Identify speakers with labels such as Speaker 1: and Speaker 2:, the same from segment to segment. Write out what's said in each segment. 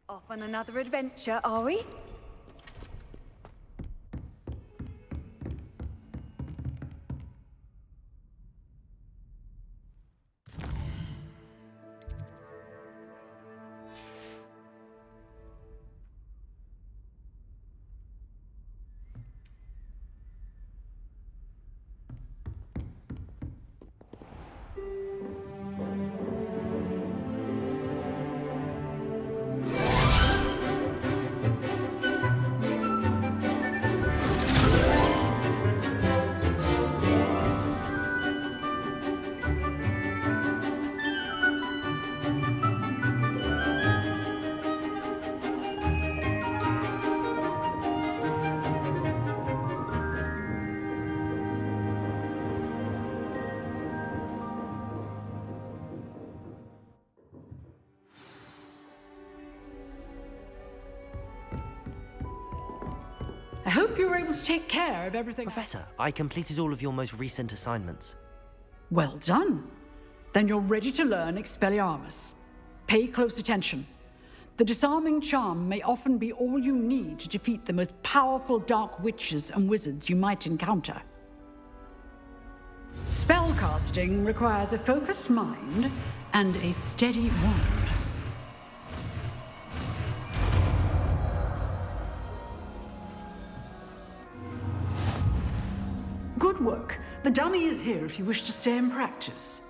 Speaker 1: Off on another adventure, are we?
Speaker 2: I hope you were able to take care of everything.
Speaker 3: Professor, I completed all of your most recent assignments.
Speaker 2: Well done. Then you're ready to learn Expelliarmus. Pay close attention. The disarming charm may often be all you need to defeat the most powerful dark witches and wizards you might encounter. Spellcasting requires a focused mind and a steady wand. Good work. The dummy is here if you wish to stay and practice.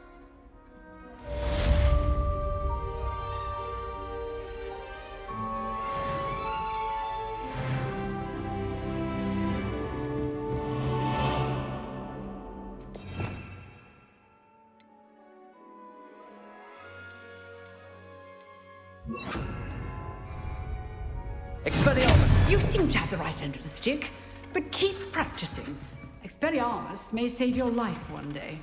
Speaker 3: Expelliarmus!
Speaker 2: You seem to have the right end of the stick, but keep practicing. Expelliarmus may save your life one day.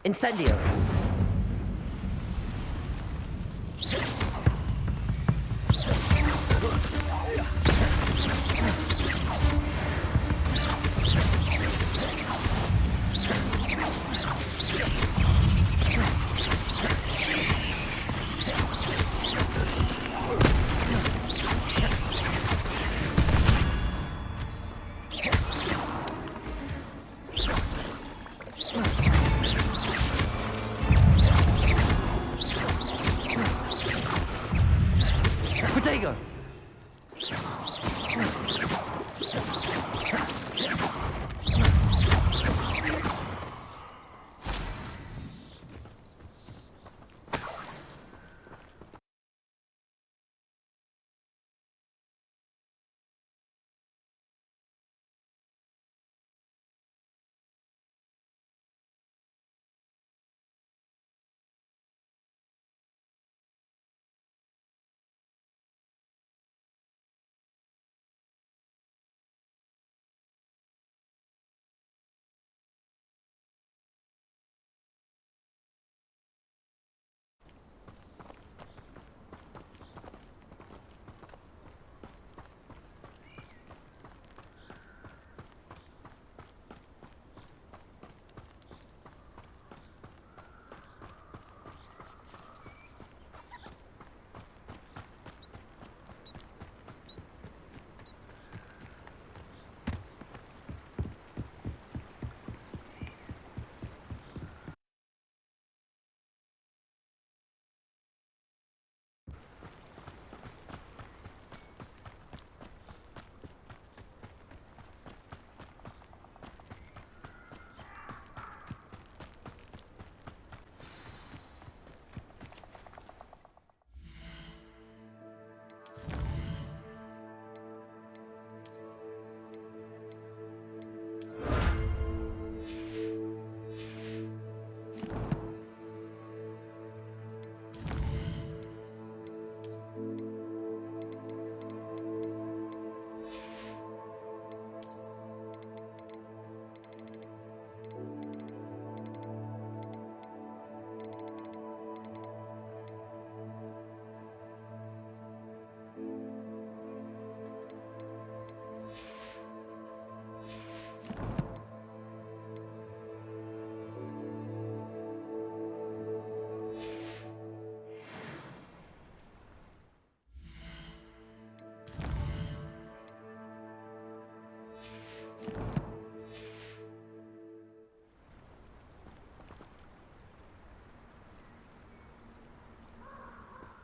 Speaker 3: Incendio! Protego!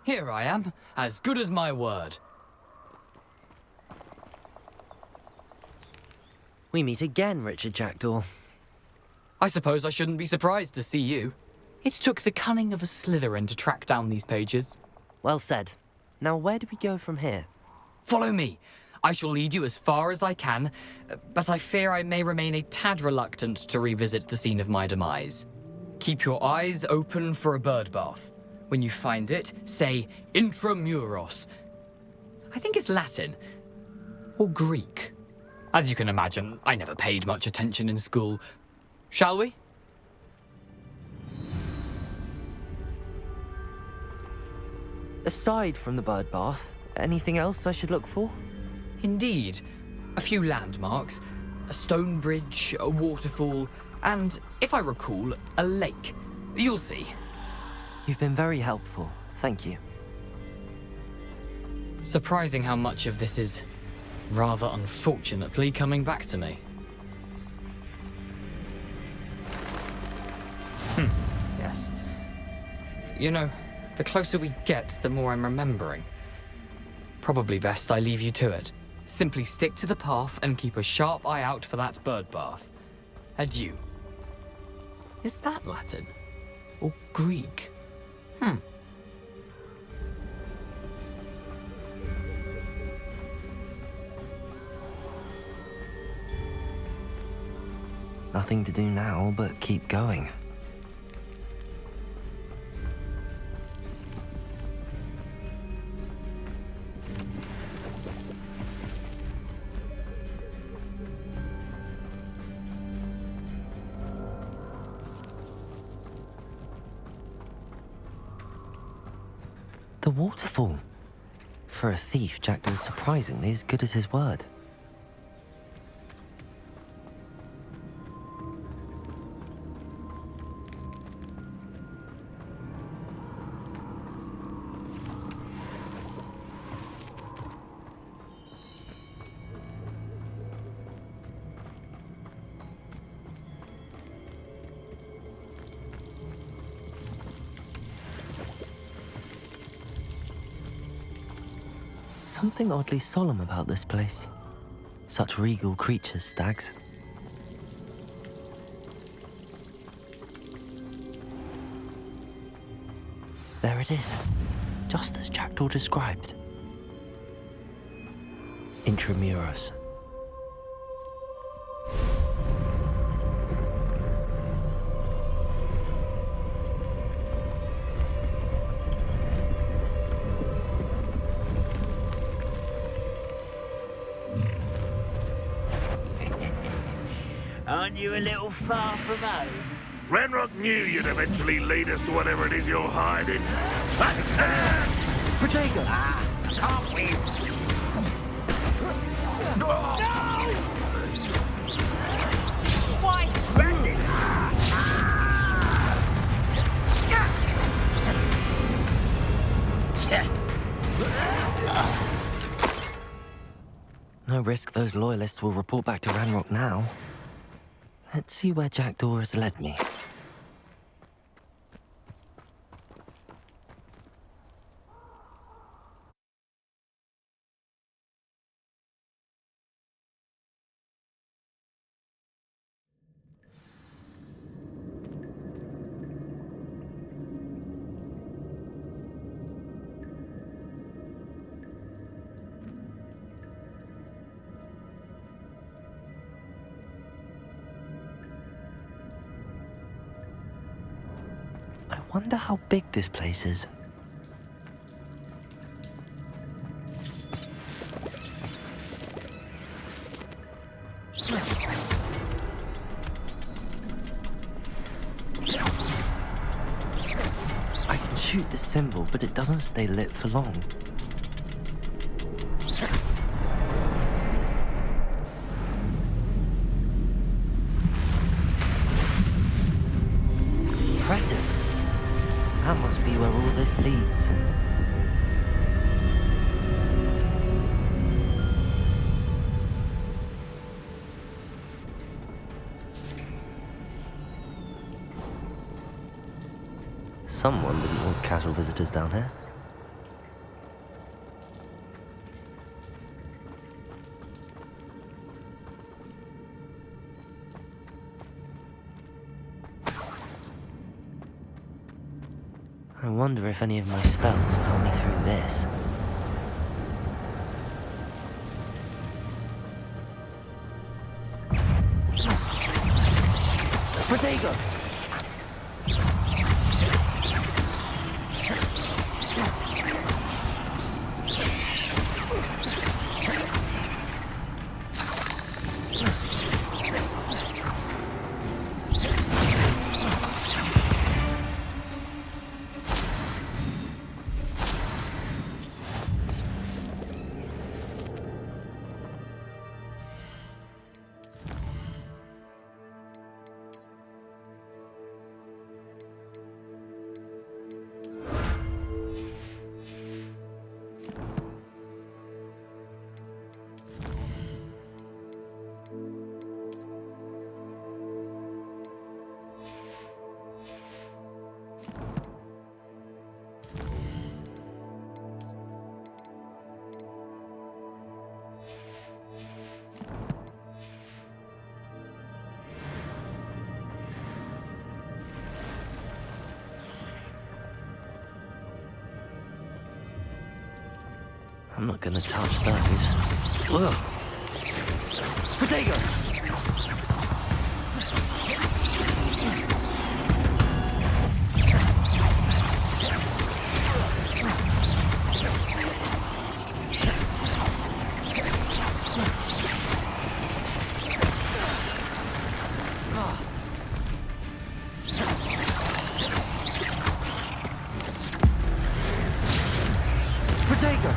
Speaker 4: Here I am, as good as my word.
Speaker 3: We meet again, Richard Jackdaw.
Speaker 4: I suppose I shouldn't be surprised to see you. It took the cunning of a slytherin to track down these pages.
Speaker 3: Well said. Now where do we go from here?
Speaker 4: Follow me. I shall lead you as far as I can, but I fear I may remain a tad reluctant to revisit the scene of my demise. Keep your eyes open for a bird bath. When you find it, say intramuros. I think it's Latin. Or Greek. As you can imagine, I never paid much attention in school. Shall we?
Speaker 3: Aside from the bird bath, anything else I should look for?
Speaker 4: Indeed. A few landmarks, a stone bridge, a waterfall, and, if I recall, a lake. You'll see.
Speaker 3: You've been very helpful. Thank you.
Speaker 4: Surprising how much of this is, rather unfortunately, coming back to me. Yes. You know, the closer we get, the more I'm remembering. Probably best I leave you to it. Simply stick to the path and keep a sharp eye out for that bird bath. Adieu. Is that Latin? Or Greek?
Speaker 3: Nothing to do now but keep going. waterfall. For a thief, Jackdaw's surprisingly as good as his word. Something oddly solemn about this place. Such regal creatures, stags. There it is, just as Jackdaw described. Intramuros.
Speaker 5: Aren't you a little far from home?
Speaker 6: Ranrock knew you'd eventually lead us to whatever it is you're hiding. Attack!
Speaker 3: Protego!
Speaker 5: Can't we? No! Why? Randy!
Speaker 3: No risk those loyalists will report back to Ranrock now. Let's see where Jackdaw has led me. I wonder how big this place is. I can shoot the symbol, but it doesn't stay lit for long. Impressive. That must be where all this leads. Someone didn't want casual visitors down here. I wonder if any of my spells will help me through this. Protego! I'm not gonna touch those. Whoa! Protego! Protego!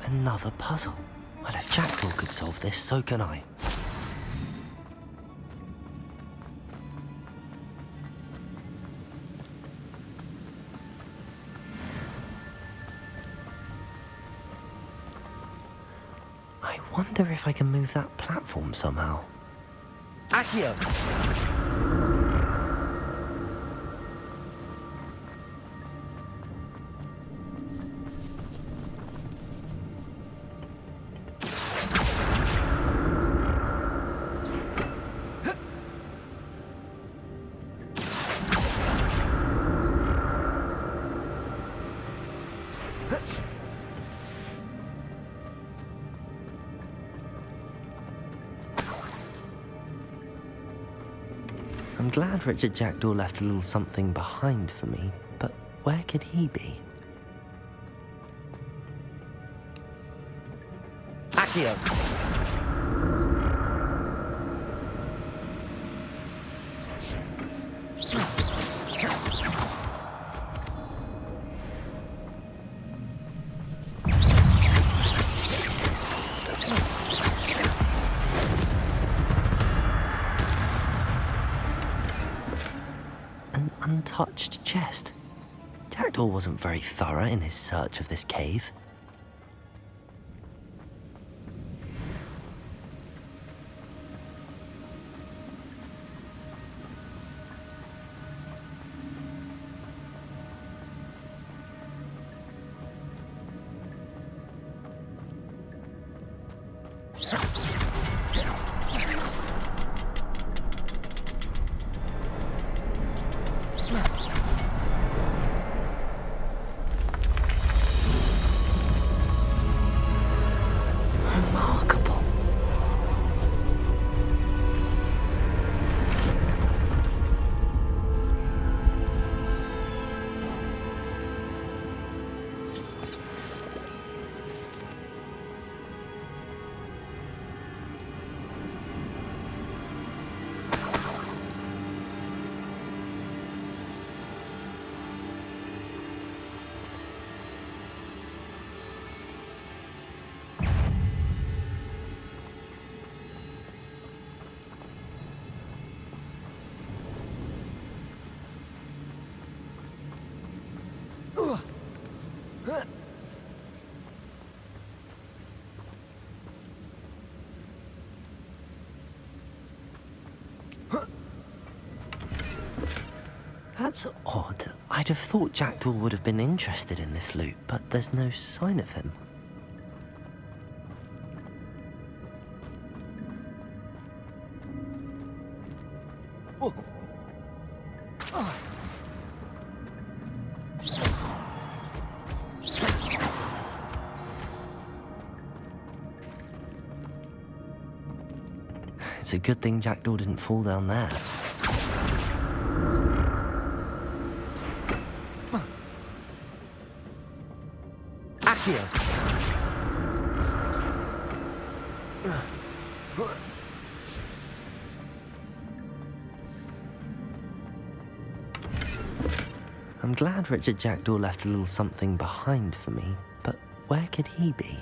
Speaker 3: Another puzzle. Well, if Jackdaw could solve this, so can I. I wonder if I can move that platform somehow. Accio! I'm glad Richard Jackdaw left a little something behind for me, but where could he be? Accio! Untouched chest. Jackdaw wasn't very thorough in his search of this cave. Remarkable. That's odd. I'd have thought Jackdaw would have been interested in this loot, but there's no sign of him. It's a good thing Jackdaw didn't fall down there. Accio! I'm glad Richard Jackdaw left a little something behind for me, but where could he be?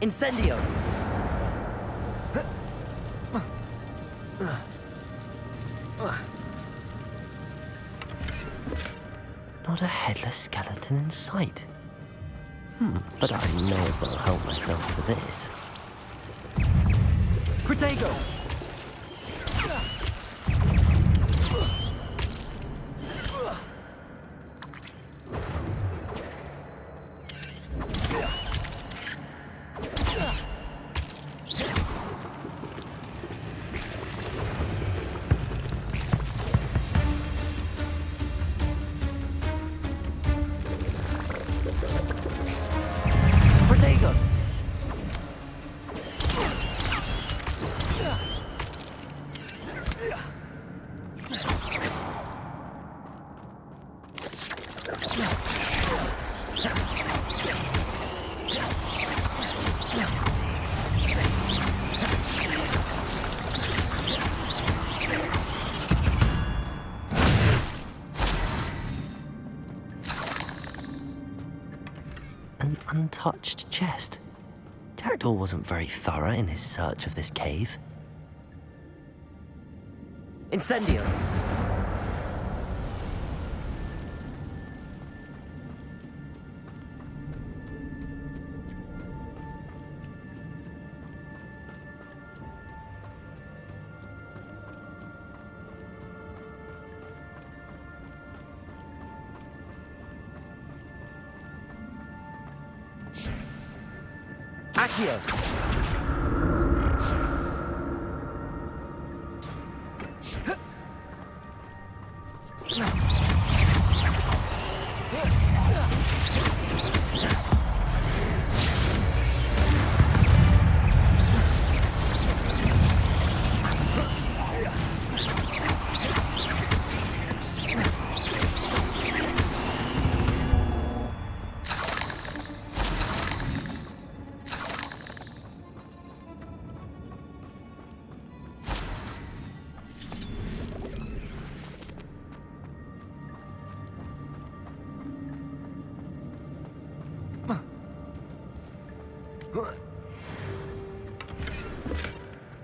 Speaker 3: Incendio! Not a headless skeleton in sight. But I may as well help myself to this. Protego! Protego! An untouched chest. Jackdaw wasn't very thorough in his search of this cave. Incendio! Accio!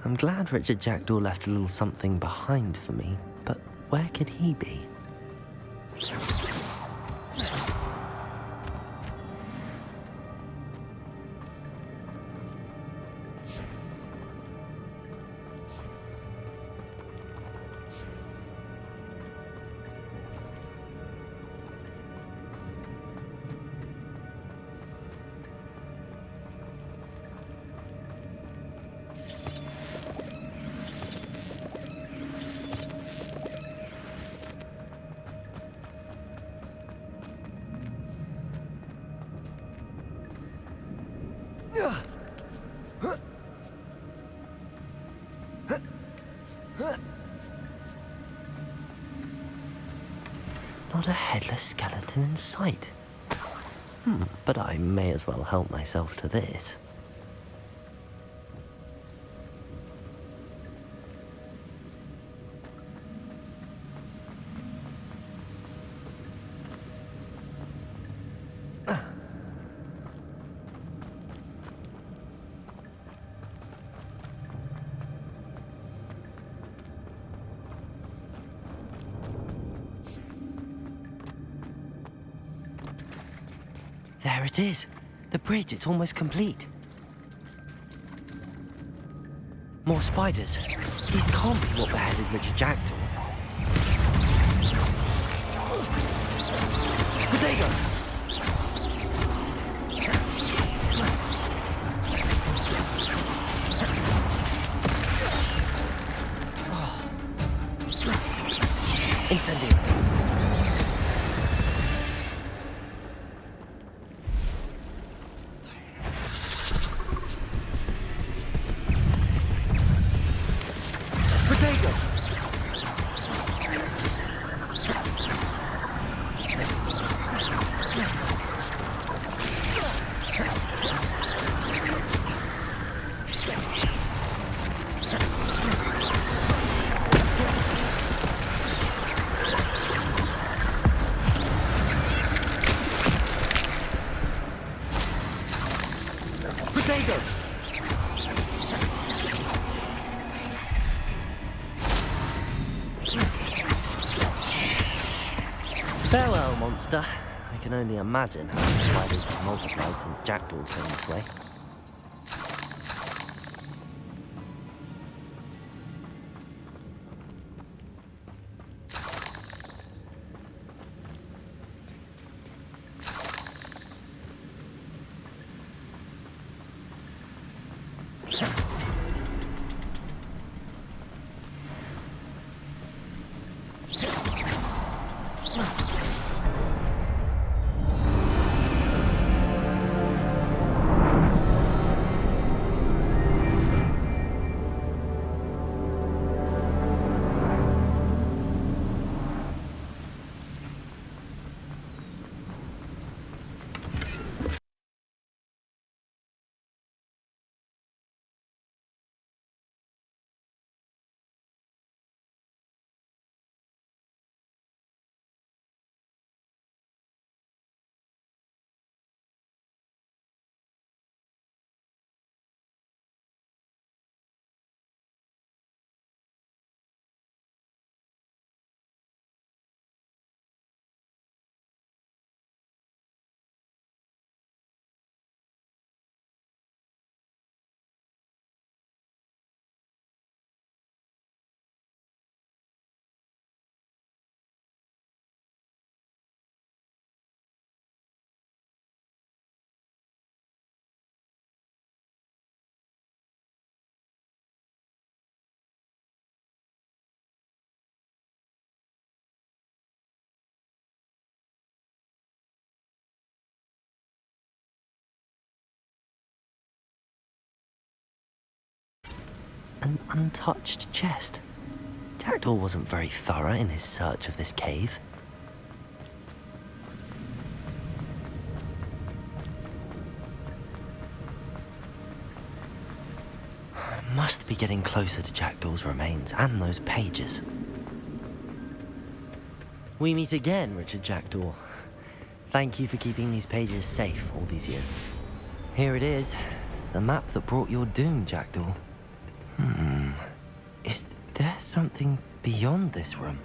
Speaker 3: I'm glad Richard Jackdaw left a little something behind for me, but where could he be? Not a headless skeleton in sight. But I may as well help myself to this. There it is. The bridge, it's almost complete. More spiders. These can't be what beheaded Richard Jackdaw. Potato! Incendio. Potato. Potato. Farewell, monster. I can only imagine how the spiders have multiplied since Jackdaw came this way. An untouched chest. Jackdaw wasn't very thorough in his search of this cave. Must be getting closer to Jackdaw's remains and those pages. We meet again, Richard Jackdaw. Thank you for keeping these pages safe all these years. Here it is, the map that brought your doom, Jackdaw. Is there something beyond this room?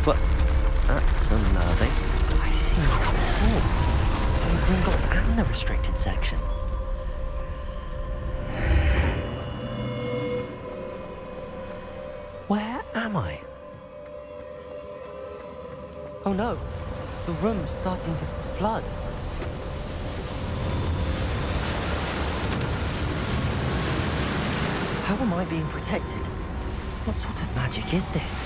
Speaker 3: But that's unnerving. I've seen this before. In Gringotts and the restricted section. Where am I? Oh no, the room's starting to flood. How am I being protected? What sort of magic is this?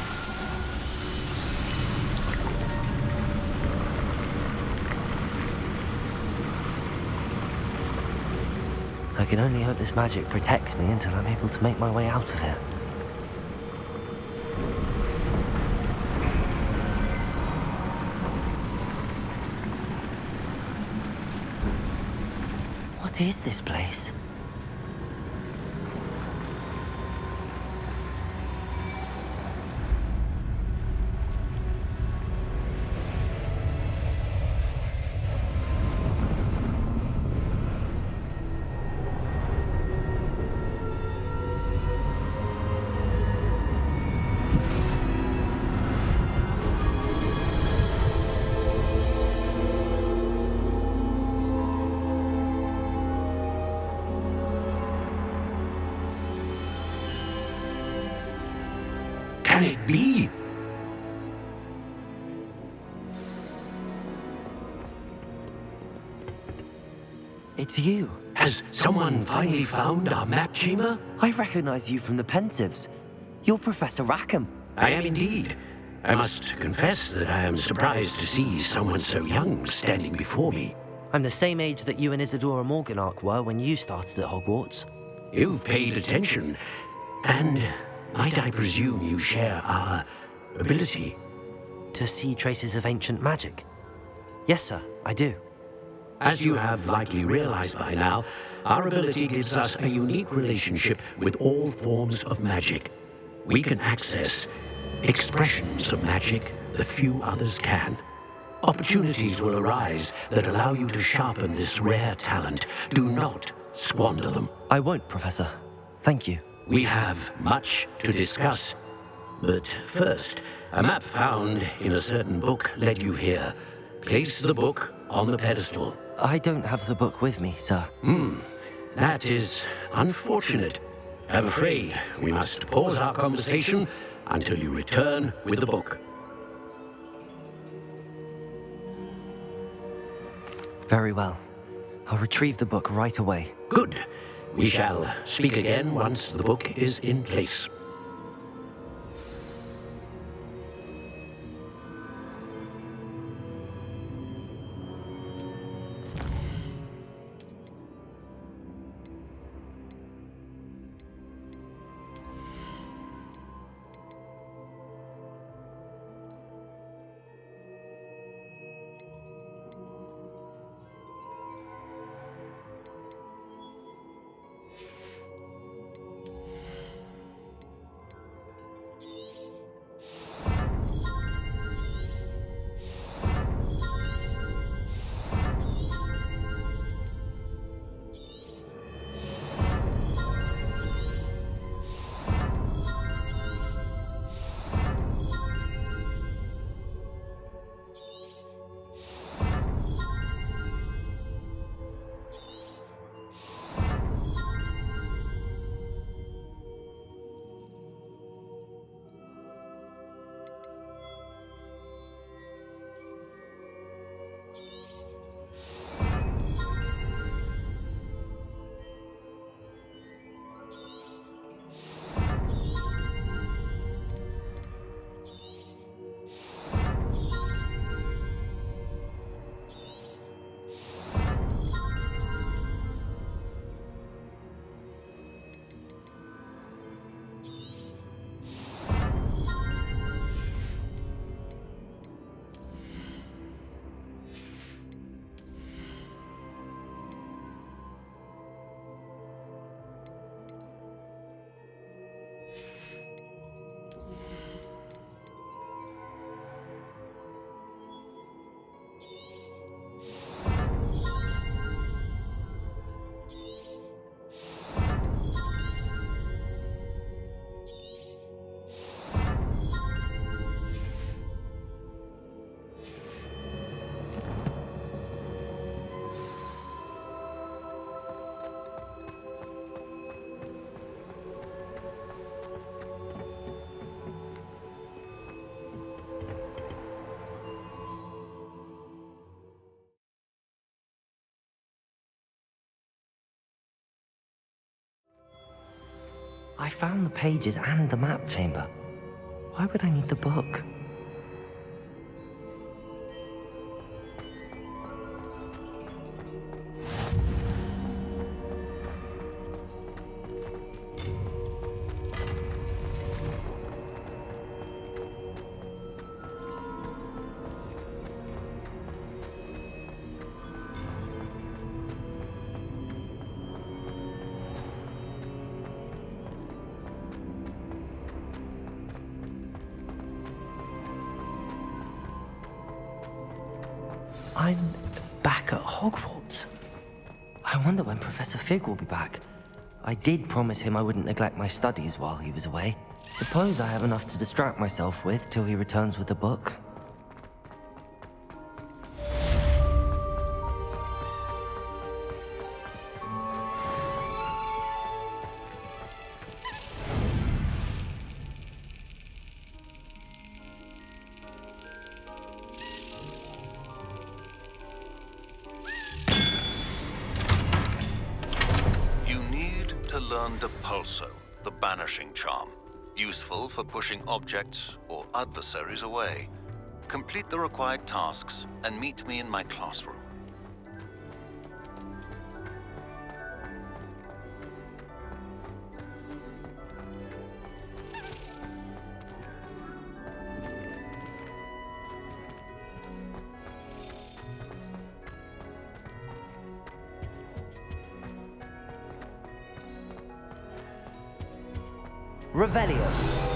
Speaker 3: I can only hope this magic protects me until I'm able to make my way out of here. What is this place?
Speaker 7: Can it be?
Speaker 3: It's you.
Speaker 7: Has someone finally found our map chamber?
Speaker 3: I recognize you from the Pensives. You're Professor Rackham.
Speaker 7: I am indeed. I must confess that I am surprised to see someone so young standing before me.
Speaker 3: I'm the same age that you and Isadora Morganach were when you started at Hogwarts.
Speaker 7: You've paid attention, and might I presume you share our ability?
Speaker 3: To see traces of ancient magic? Yes, sir, I do.
Speaker 7: As you have likely realized by now, our ability gives us a unique relationship with all forms of magic. We can access expressions of magic that few others can. Opportunities will arise that allow you to sharpen this rare talent. Do not squander them.
Speaker 3: I won't, Professor. Thank you.
Speaker 7: We have much to discuss. But first, a map found in a certain book led you here. Place the book on the pedestal.
Speaker 3: I don't have the book with me, sir.
Speaker 7: That is unfortunate. I'm afraid we must pause our conversation until you return with the book.
Speaker 3: Very well. I'll retrieve the book right away.
Speaker 7: Good. We shall speak again once the book is in place.
Speaker 3: I found the pages and the map chamber. Why would I need the book? I'm back at Hogwarts. I wonder when Professor Fig will be back. I did promise him I wouldn't neglect my studies while he was away. Suppose I have enough to distract myself with till he returns with the book.
Speaker 8: To learn Depulso, the banishing charm, useful for pushing objects or adversaries away. Complete the required tasks and meet me in my classroom.
Speaker 3: Revelio.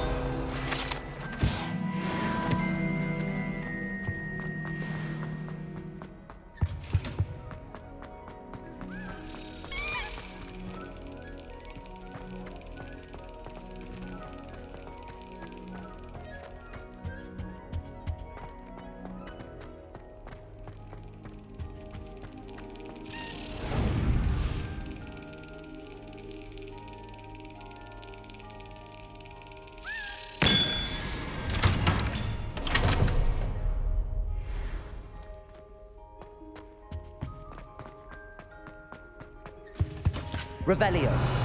Speaker 3: Revelio.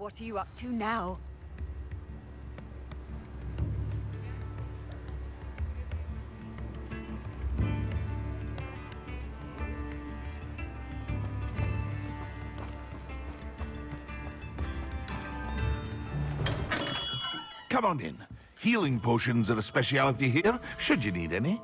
Speaker 1: What are you up to now?
Speaker 6: Come on in. Healing potions are a speciality here, should you need any.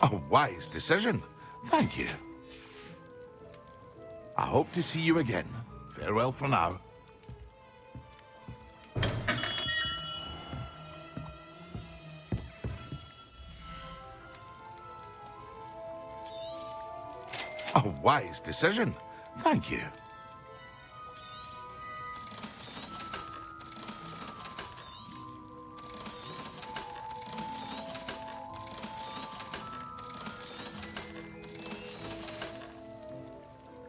Speaker 6: A wise decision. Thank you. I hope to see you again. Farewell for now. A wise decision. Thank you.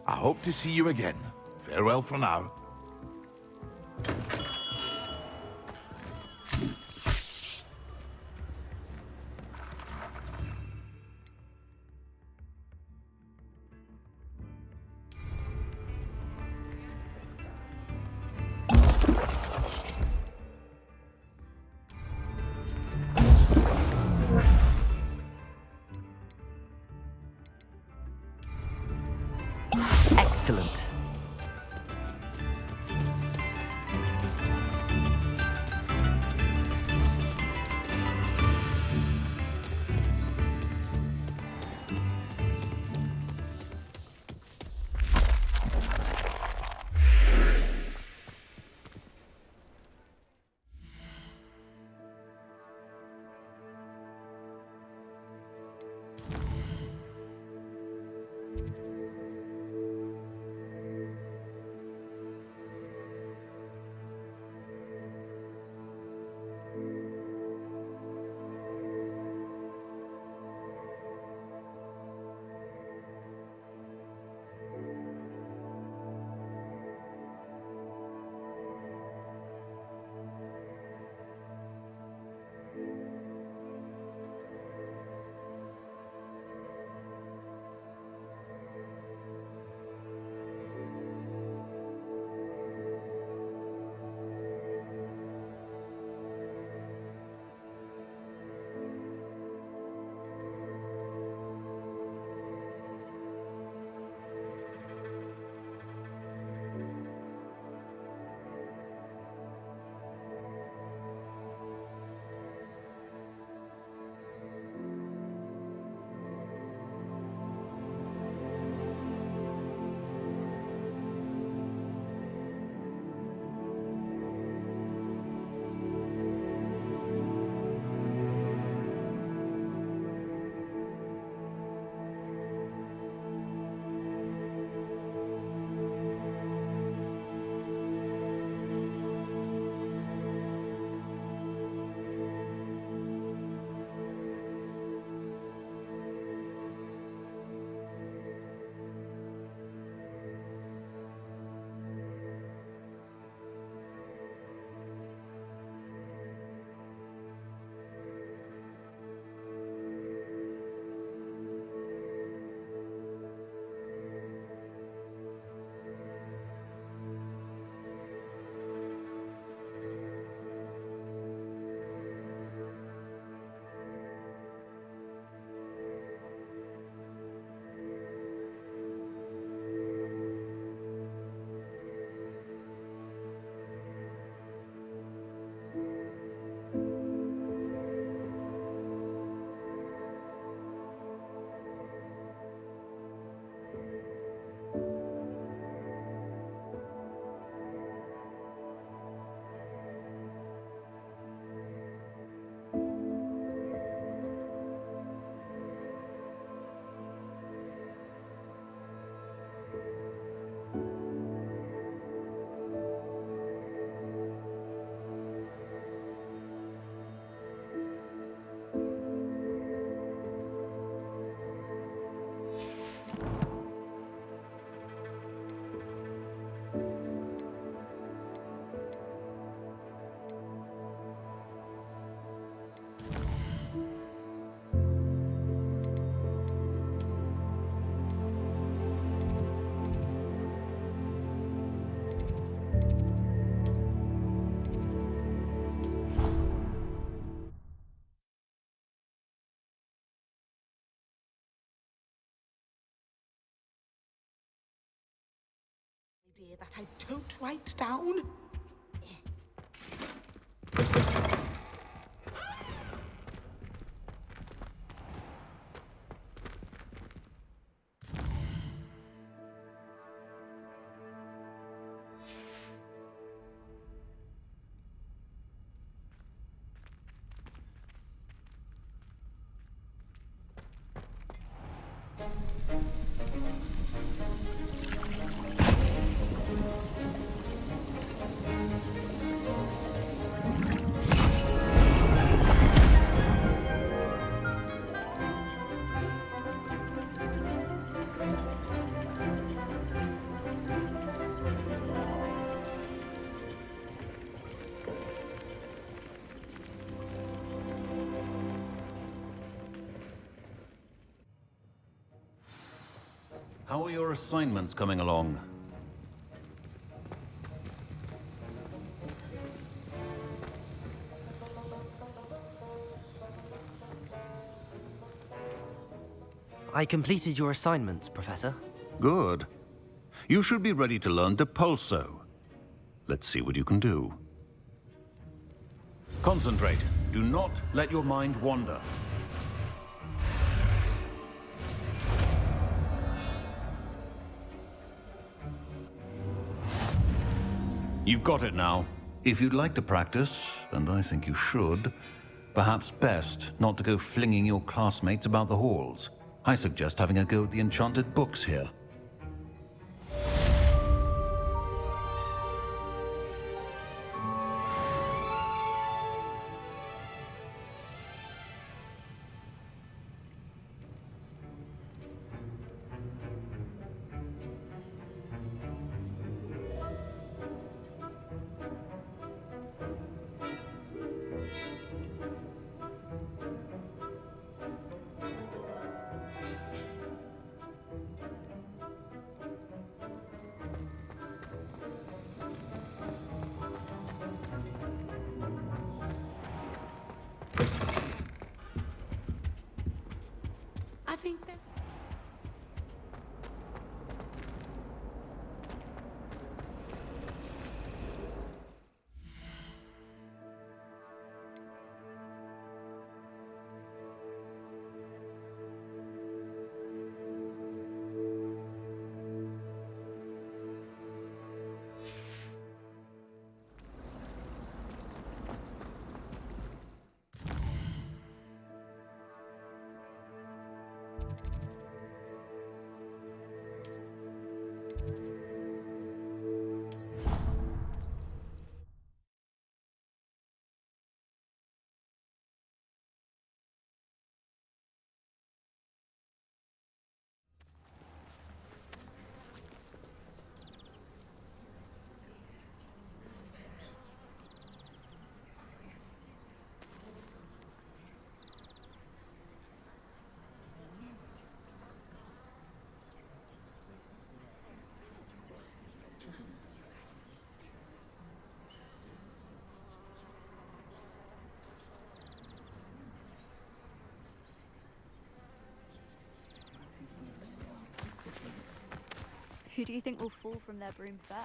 Speaker 6: I hope to see you again. Farewell for now.
Speaker 3: Excellent.
Speaker 9: Dear, that I don't write down.
Speaker 8: How are your assignments coming along?
Speaker 3: I completed your assignments, Professor.
Speaker 8: Good. You should be ready to learn Depulso. Let's see what you can do. Concentrate. Do not let your mind wander. You've got it now. If you'd like to practice, and I think you should, perhaps best not to go flinging your classmates about the halls. I suggest having a go at the enchanted books here.
Speaker 9: I think that...
Speaker 10: Who do you think will fall from their broom first?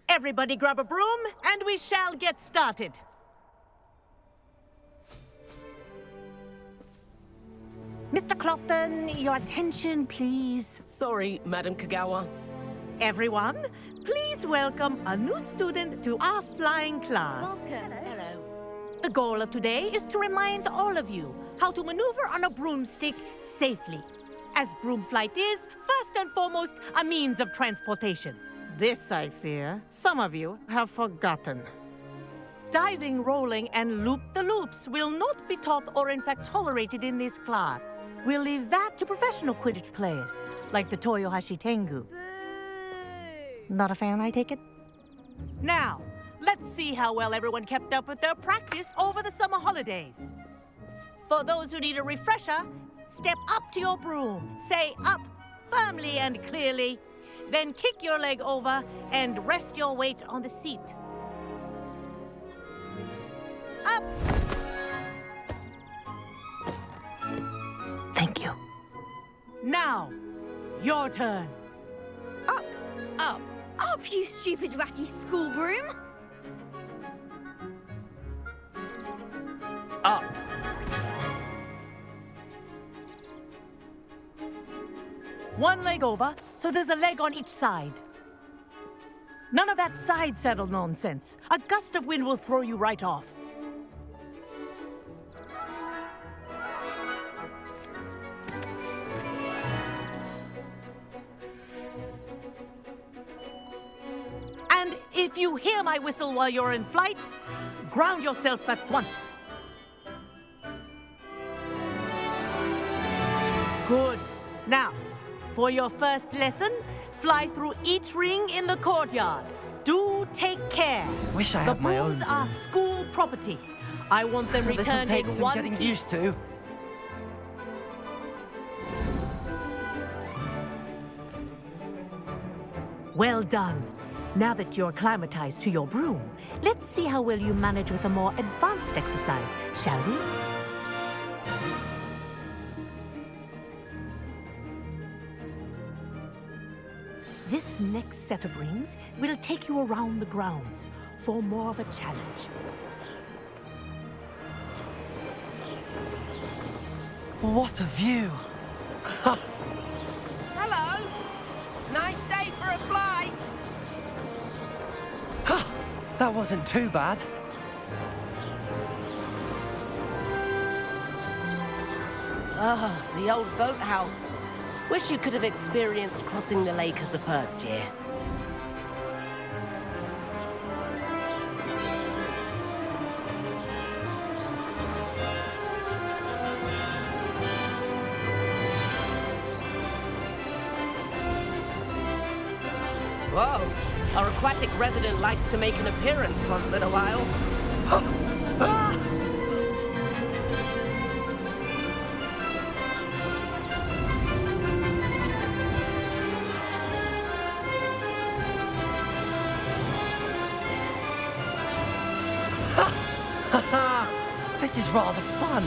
Speaker 11: Everybody grab a broom, and we shall get started. Mr. Clopton, your attention, please.
Speaker 5: Sorry, Madam Kagawa.
Speaker 11: Everyone, please welcome a new student to our flying class.
Speaker 10: Welcome.
Speaker 11: Hello. The goal of today is to remind all of you how to maneuver on a broomstick safely, as broom flight is, first and foremost, a means of transportation. This, I fear, some of you have forgotten. Diving, rolling, and loop-the-loops will not be taught or in fact tolerated in this class. We'll leave that to professional Quidditch players, like the Toyohashi Tengu.
Speaker 10: Boo!
Speaker 11: Not a fan, I take it? Now, let's see how well everyone kept up with their practice over the summer holidays. For those who need a refresher, step up to your broom, say up firmly and clearly, then kick your leg over and rest your weight on the seat. Up! Thank you. Now, your turn.
Speaker 9: Up,
Speaker 11: Up.
Speaker 10: Up, you stupid ratty school broom!
Speaker 3: Up!
Speaker 11: One leg over, so there's a leg on each side. None of that side saddle nonsense. A gust of wind will throw you right off. And if you hear my whistle while you're in flight, ground yourself at once. Good. Now, for your first lesson, fly through each ring in the courtyard. Do take care.
Speaker 3: Wish I had my own.
Speaker 11: The brooms are school property. I want them
Speaker 3: This'll
Speaker 11: returned
Speaker 3: take
Speaker 11: in
Speaker 3: some
Speaker 11: one
Speaker 3: getting
Speaker 11: piece.
Speaker 3: used to.
Speaker 11: Well done. Now that you're acclimatized to your broom, let's see how well you manage with a more advanced exercise, shall we? This next set of rings will take you around the grounds for more of a challenge.
Speaker 3: What a view!
Speaker 12: Hello! Nice day for a flight!
Speaker 3: That wasn't too bad.
Speaker 12: Ah, the old boathouse. Wish you could have experienced crossing the lake as a first year. Whoa! Our aquatic resident likes to make an appearance once in a while.
Speaker 3: This is rather fun.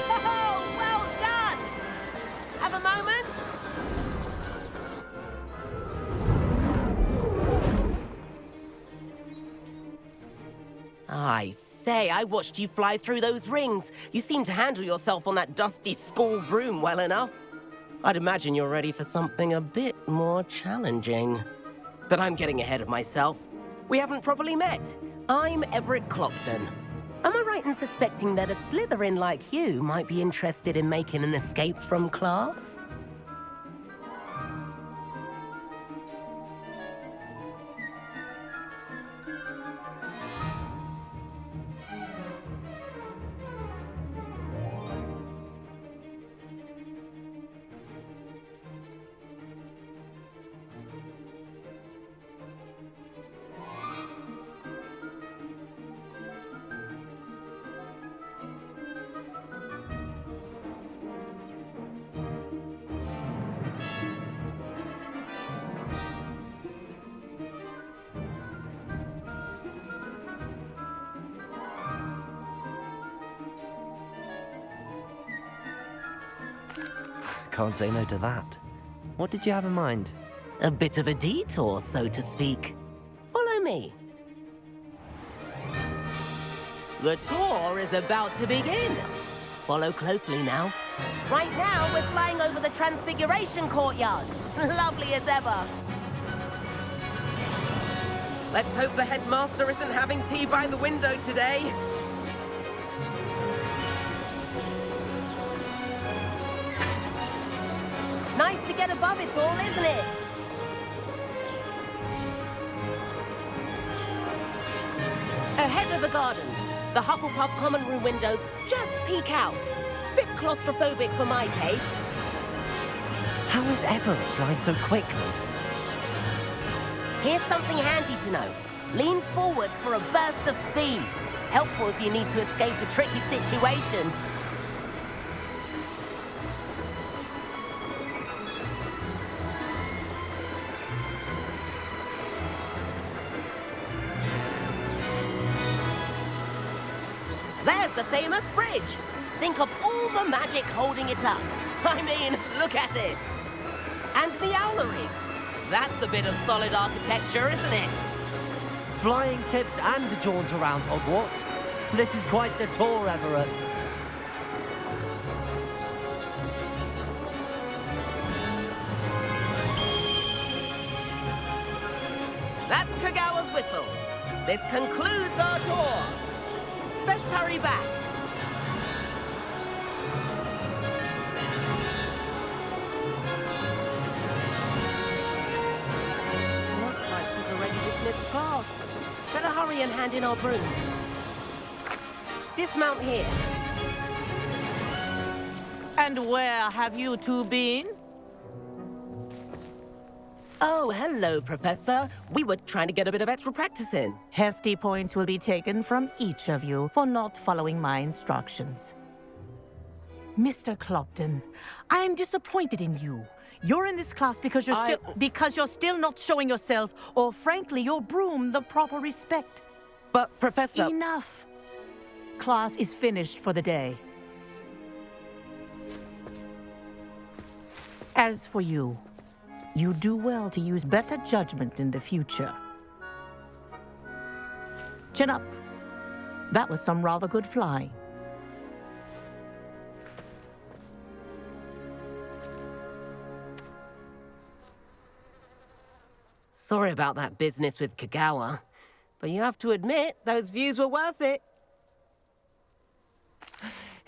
Speaker 12: Oh, well done! Have a moment? I say, I watched you fly through those rings. You seem to handle yourself on that dusty school broom well enough. I'd imagine you're ready for something a bit more challenging. But I'm getting ahead of myself. We haven't properly met. I'm Everett Clopton. Am I right in suspecting that a Slytherin like you might be interested in making an escape from class?
Speaker 3: Can't say no to that. What did you have in mind?
Speaker 12: A bit of a detour, so to speak. Follow me. The tour is about to begin. Follow closely now. Right now, we're flying over the Transfiguration Courtyard. Lovely as ever. Let's hope the headmaster isn't having tea by the window today. Nice to get above it all, isn't it? Ahead of the gardens, the Hufflepuff common room windows just peek out. Bit claustrophobic for my taste.
Speaker 3: How is Everett flying so quickly?
Speaker 12: Here's something handy to know. Lean forward for a burst of speed. Helpful if you need to escape a tricky situation. There's the famous bridge. Think of all the magic holding it up. I mean, look at it. And Meowlery. That's a bit of solid architecture, isn't it?
Speaker 3: Flying tips and a jaunt around Hogwarts. This is quite the tour, Everett.
Speaker 12: That's Kagawa's whistle. This concludes our tour. Best hurry back. Looks like she's already dismissed class. Better hurry and hand in our brooms. Dismount here.
Speaker 11: And where have you two been?
Speaker 12: Oh, hello, Professor. We were trying to get a bit of extra practice in.
Speaker 11: Hefty points will be taken from each of you for not following my instructions. Mr. Clopton, I'm disappointed in you. You're in this class because you're still not showing yourself, or frankly, your broom the proper respect.
Speaker 12: But, Professor...
Speaker 11: Enough. Class is finished for the day. As for you, you do well to use better judgment in the future. Chin up. That was some rather good flying.
Speaker 12: Sorry about that business with Kagawa, but you have to admit, those views were worth it.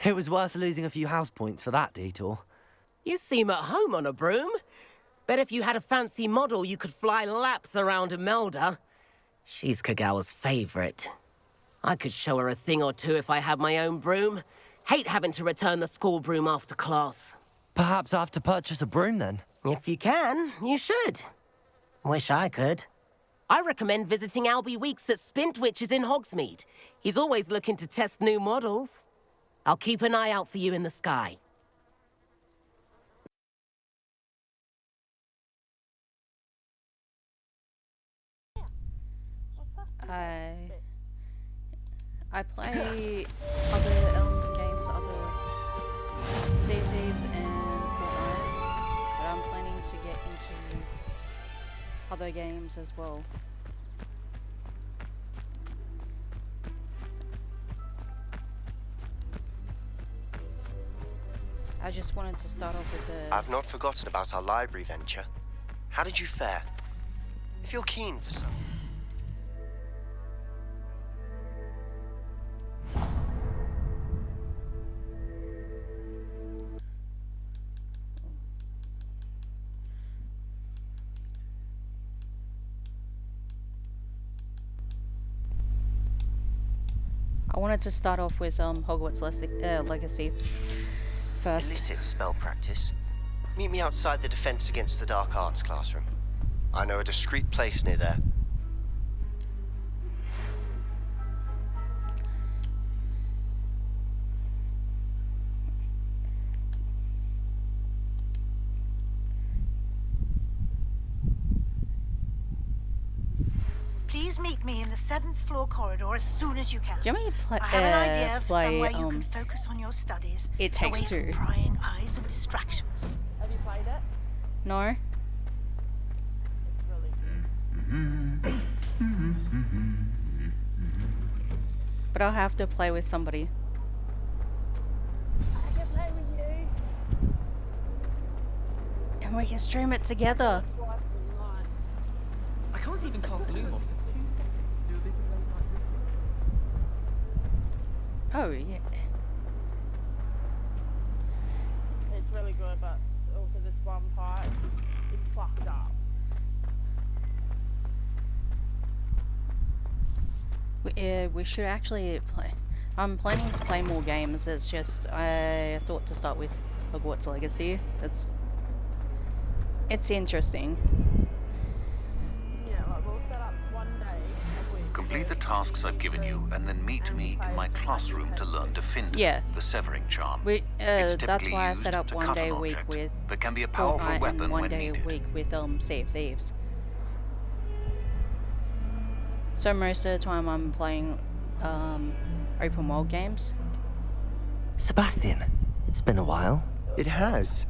Speaker 3: It was worth losing a few house points for that detour.
Speaker 12: You seem at home on a broom. Bet if you had a fancy model, you could fly laps around Imelda. She's Kagawa's favorite. I could show her a thing or two if I had my own broom. Hate having to return the school broom after class.
Speaker 3: Perhaps I have to purchase a broom then?
Speaker 12: If you can, you should. Wish I could. I recommend visiting Albie Weeks at Spintwitches in Hogsmeade. He's always looking to test new models. I'll keep an eye out for you in the sky.
Speaker 13: I play other games, other Sea of Thieves and Fortnite, but I'm planning to get into other games as well. I just wanted to start off with the...
Speaker 14: I've not forgotten about our library venture. How did you fare? If you're keen for some...
Speaker 13: I wanted to start off with Hogwarts Legacy first.
Speaker 14: Illicit spell practice. Meet me outside the Defense Against the Dark Arts classroom. I know a discreet place near there.
Speaker 15: Please meet me in the 7th floor corridor as soon as you can.
Speaker 13: Do you want me to
Speaker 15: I have an idea for somewhere you can
Speaker 13: play
Speaker 15: focus on your studies.
Speaker 13: It Takes
Speaker 15: away
Speaker 13: Two?
Speaker 15: from prying eyes and distractions.
Speaker 11: Have you played it?
Speaker 13: No? But I'll have to play with somebody.
Speaker 11: I can play with you.
Speaker 13: And we can stream it together.
Speaker 4: I can't even cast Lumos.
Speaker 13: Oh, yeah.
Speaker 11: It's really good, but also this one part is fucked up.
Speaker 13: We should actually play. I'm planning to play more games. It's just I thought to start with Hogwarts Legacy. It's interesting.
Speaker 11: Yeah, like we'll set up one day a week.
Speaker 8: Complete the tasks I've given you, and then meet me in my classroom to learn Defender,
Speaker 13: Yeah.
Speaker 8: the severing charm.
Speaker 13: That's
Speaker 8: typically
Speaker 13: why I
Speaker 8: used
Speaker 13: set up
Speaker 8: to
Speaker 13: one
Speaker 8: cut
Speaker 13: day
Speaker 8: an
Speaker 13: a week
Speaker 8: object,
Speaker 13: with
Speaker 8: but can be a powerful
Speaker 13: Fortnite
Speaker 8: weapon
Speaker 13: and one
Speaker 8: when
Speaker 13: day
Speaker 8: needed.
Speaker 13: a week with Sea of Thieves. So most of the time I'm playing open world games.
Speaker 3: Sebastian, it's been a while.
Speaker 14: It has.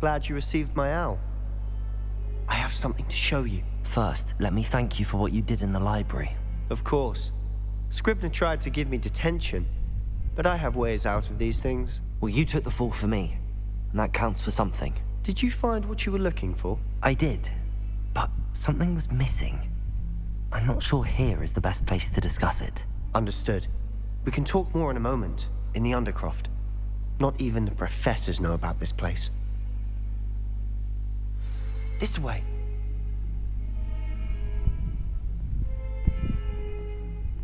Speaker 14: Glad you received my owl. I have something to show you.
Speaker 3: First, let me thank you for what you did in the library.
Speaker 14: Of course. Scribner tried to give me detention, but I have ways out of these things.
Speaker 3: Well, you took the fall for me, and that counts for something.
Speaker 14: Did you find what you were looking for?
Speaker 3: I did, but something was missing. I'm not sure here is the best place to discuss it.
Speaker 14: Understood. We can talk more in a moment, in the Undercroft. Not even the professors know about this place. This way.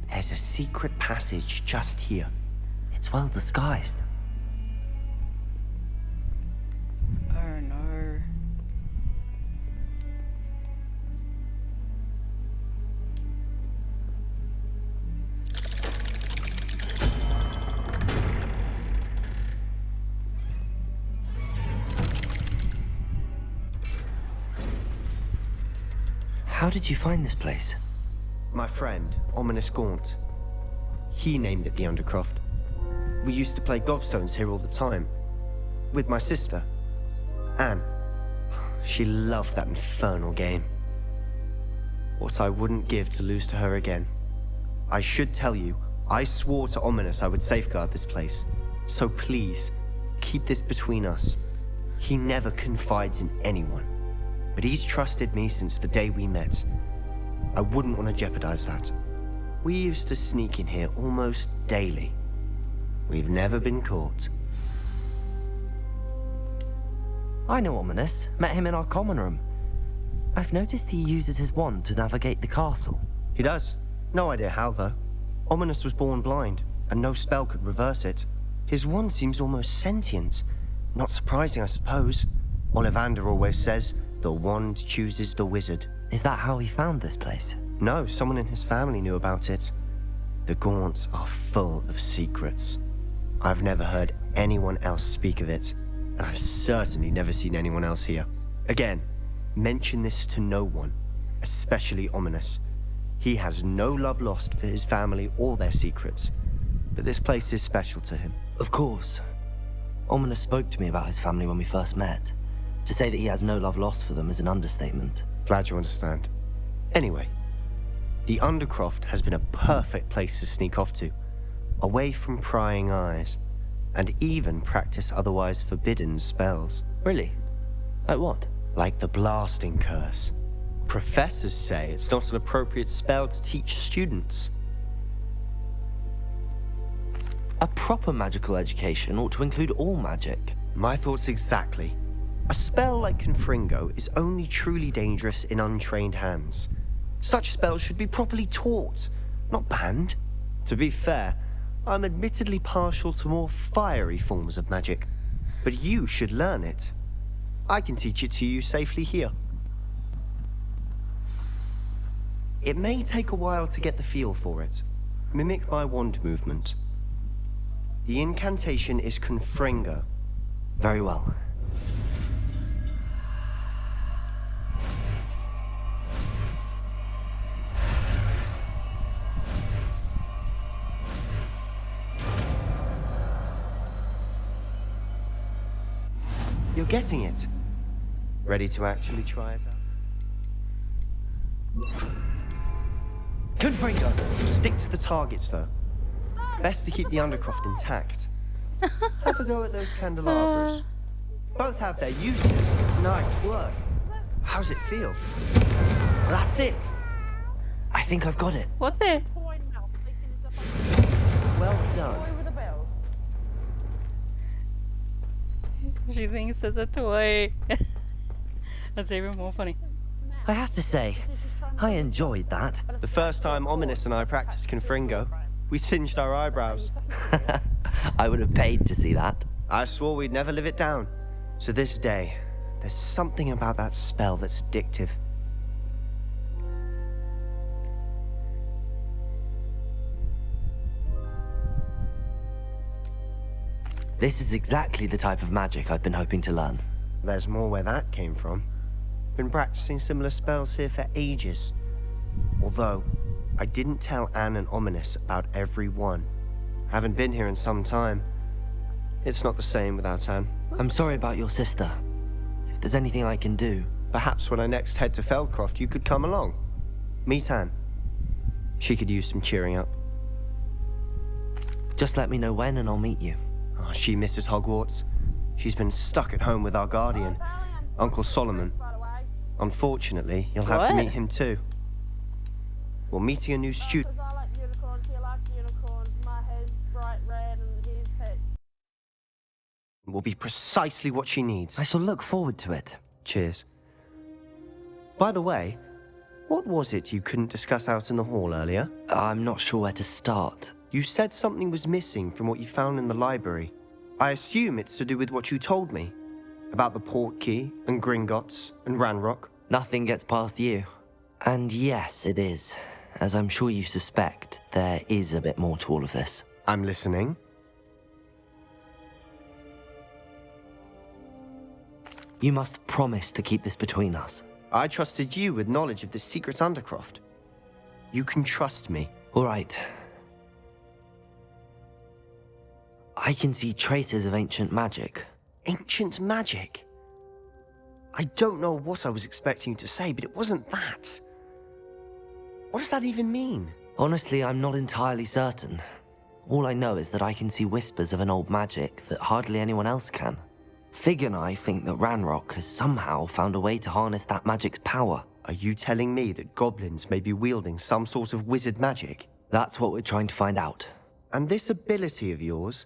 Speaker 14: There's a secret passage just here.
Speaker 3: It's well disguised.
Speaker 13: Oh no.
Speaker 3: How did you find this place?
Speaker 14: My friend, Ominous Gaunt. He named it the Undercroft. We used to play gobstones here all the time. With my sister, Anne. She loved that infernal game. What I wouldn't give to lose to her again. I should tell you, I swore to Ominous I would safeguard this place. So please, keep this between us. He never confides in anyone. But he's trusted me since the day we met. I wouldn't want to jeopardize that. We used to sneak in here almost daily. We've never been caught.
Speaker 3: I know Ominous. Met him in our common room. I've noticed he uses his wand to navigate the castle.
Speaker 14: He does. No idea how, though. Ominous was born blind, and no spell could reverse it. His wand seems almost sentient. Not surprising, I suppose. Ollivander always says, the wand chooses the wizard.
Speaker 3: Is that how he found this place?
Speaker 14: No, someone in his family knew about it. The Gaunts are full of secrets. I've never heard anyone else speak of it, and I've certainly never seen anyone else here. Again, mention this to no one, especially Ominous. He has no love lost for his family or their secrets, but this place is special to him.
Speaker 3: Of course. Ominous spoke to me about his family when we first met. To say that he has no love lost for them is an understatement.
Speaker 14: Glad you understand. Anyway, the Undercroft has been a perfect place to sneak off to, away from prying eyes, and even practice otherwise forbidden spells.
Speaker 3: Really? Like what?
Speaker 14: Like the blasting curse. Professors say it's not an appropriate spell to teach students.
Speaker 3: A proper magical education ought to include all magic.
Speaker 14: My thoughts exactly. A spell like Confringo is only truly dangerous in untrained hands. Such spells should be properly taught, not banned. To be fair, I'm admittedly partial to more fiery forms of magic, but you should learn it. I can teach it to you safely here. It may take a while to get the feel for it. Mimic my wand movement. The incantation is Confringo.
Speaker 3: Very well.
Speaker 14: You're getting it. Ready to actually try it out? Confringo! Stick to the targets, though. Best to keep the Undercroft intact. Have a go at those candelabras. Both have their uses. Nice work. How's it feel? That's it.
Speaker 3: I think I've got it.
Speaker 13: What the?
Speaker 14: Well done.
Speaker 13: She thinks it's a toy. That's even more funny.
Speaker 3: I have to say, I enjoyed that.
Speaker 14: The first time Ominous and I practiced Confringo, we singed our eyebrows.
Speaker 3: I would have paid to see that.
Speaker 14: I swore we'd never live it down. To this day, there's something about that spell that's addictive.
Speaker 3: This is exactly the type of magic I've been hoping to learn.
Speaker 14: There's more where that came from. Been practicing similar spells here for ages. Although, I didn't tell Anne and Ominous about every one. Haven't been here in some time. It's not the same without Anne.
Speaker 3: I'm sorry about your sister. If there's anything I can do...
Speaker 14: Perhaps when I next head to Feldcroft, you could come along. Meet Anne. She could use some cheering up.
Speaker 3: Just let me know when and I'll meet you.
Speaker 14: Oh, she misses Hogwarts. She's been stuck at home with our guardian, Uncle Solomon. Unfortunately, you'll have to meet him too. Well, meeting a new student will be precisely what she needs.
Speaker 3: I shall look forward to it.
Speaker 14: Cheers. By the way, what was it you couldn't discuss out in the hall earlier?
Speaker 3: I'm not sure where to start.
Speaker 14: You said something was missing from what you found in the library. I assume it's to do with what you told me. About the Portkey, and Gringotts, and Ranrock.
Speaker 3: Nothing gets past you. And yes, it is. As I'm sure you suspect, there is a bit more to all of this.
Speaker 14: I'm listening.
Speaker 3: You must promise to keep this between us.
Speaker 14: I trusted you with knowledge of the secret Undercroft. You can trust me.
Speaker 3: All right. I can see traces of ancient magic.
Speaker 14: Ancient magic? I don't know what I was expecting you to say, but it wasn't that. What does that even mean?
Speaker 3: Honestly, I'm not entirely certain. All I know is that I can see whispers of an old magic that hardly anyone else can. Fig and I think that Ranrock has somehow found a way to harness that magic's power.
Speaker 14: Are you telling me that goblins may be wielding some sort of wizard magic?
Speaker 3: That's what we're trying to find out.
Speaker 14: And this ability of yours,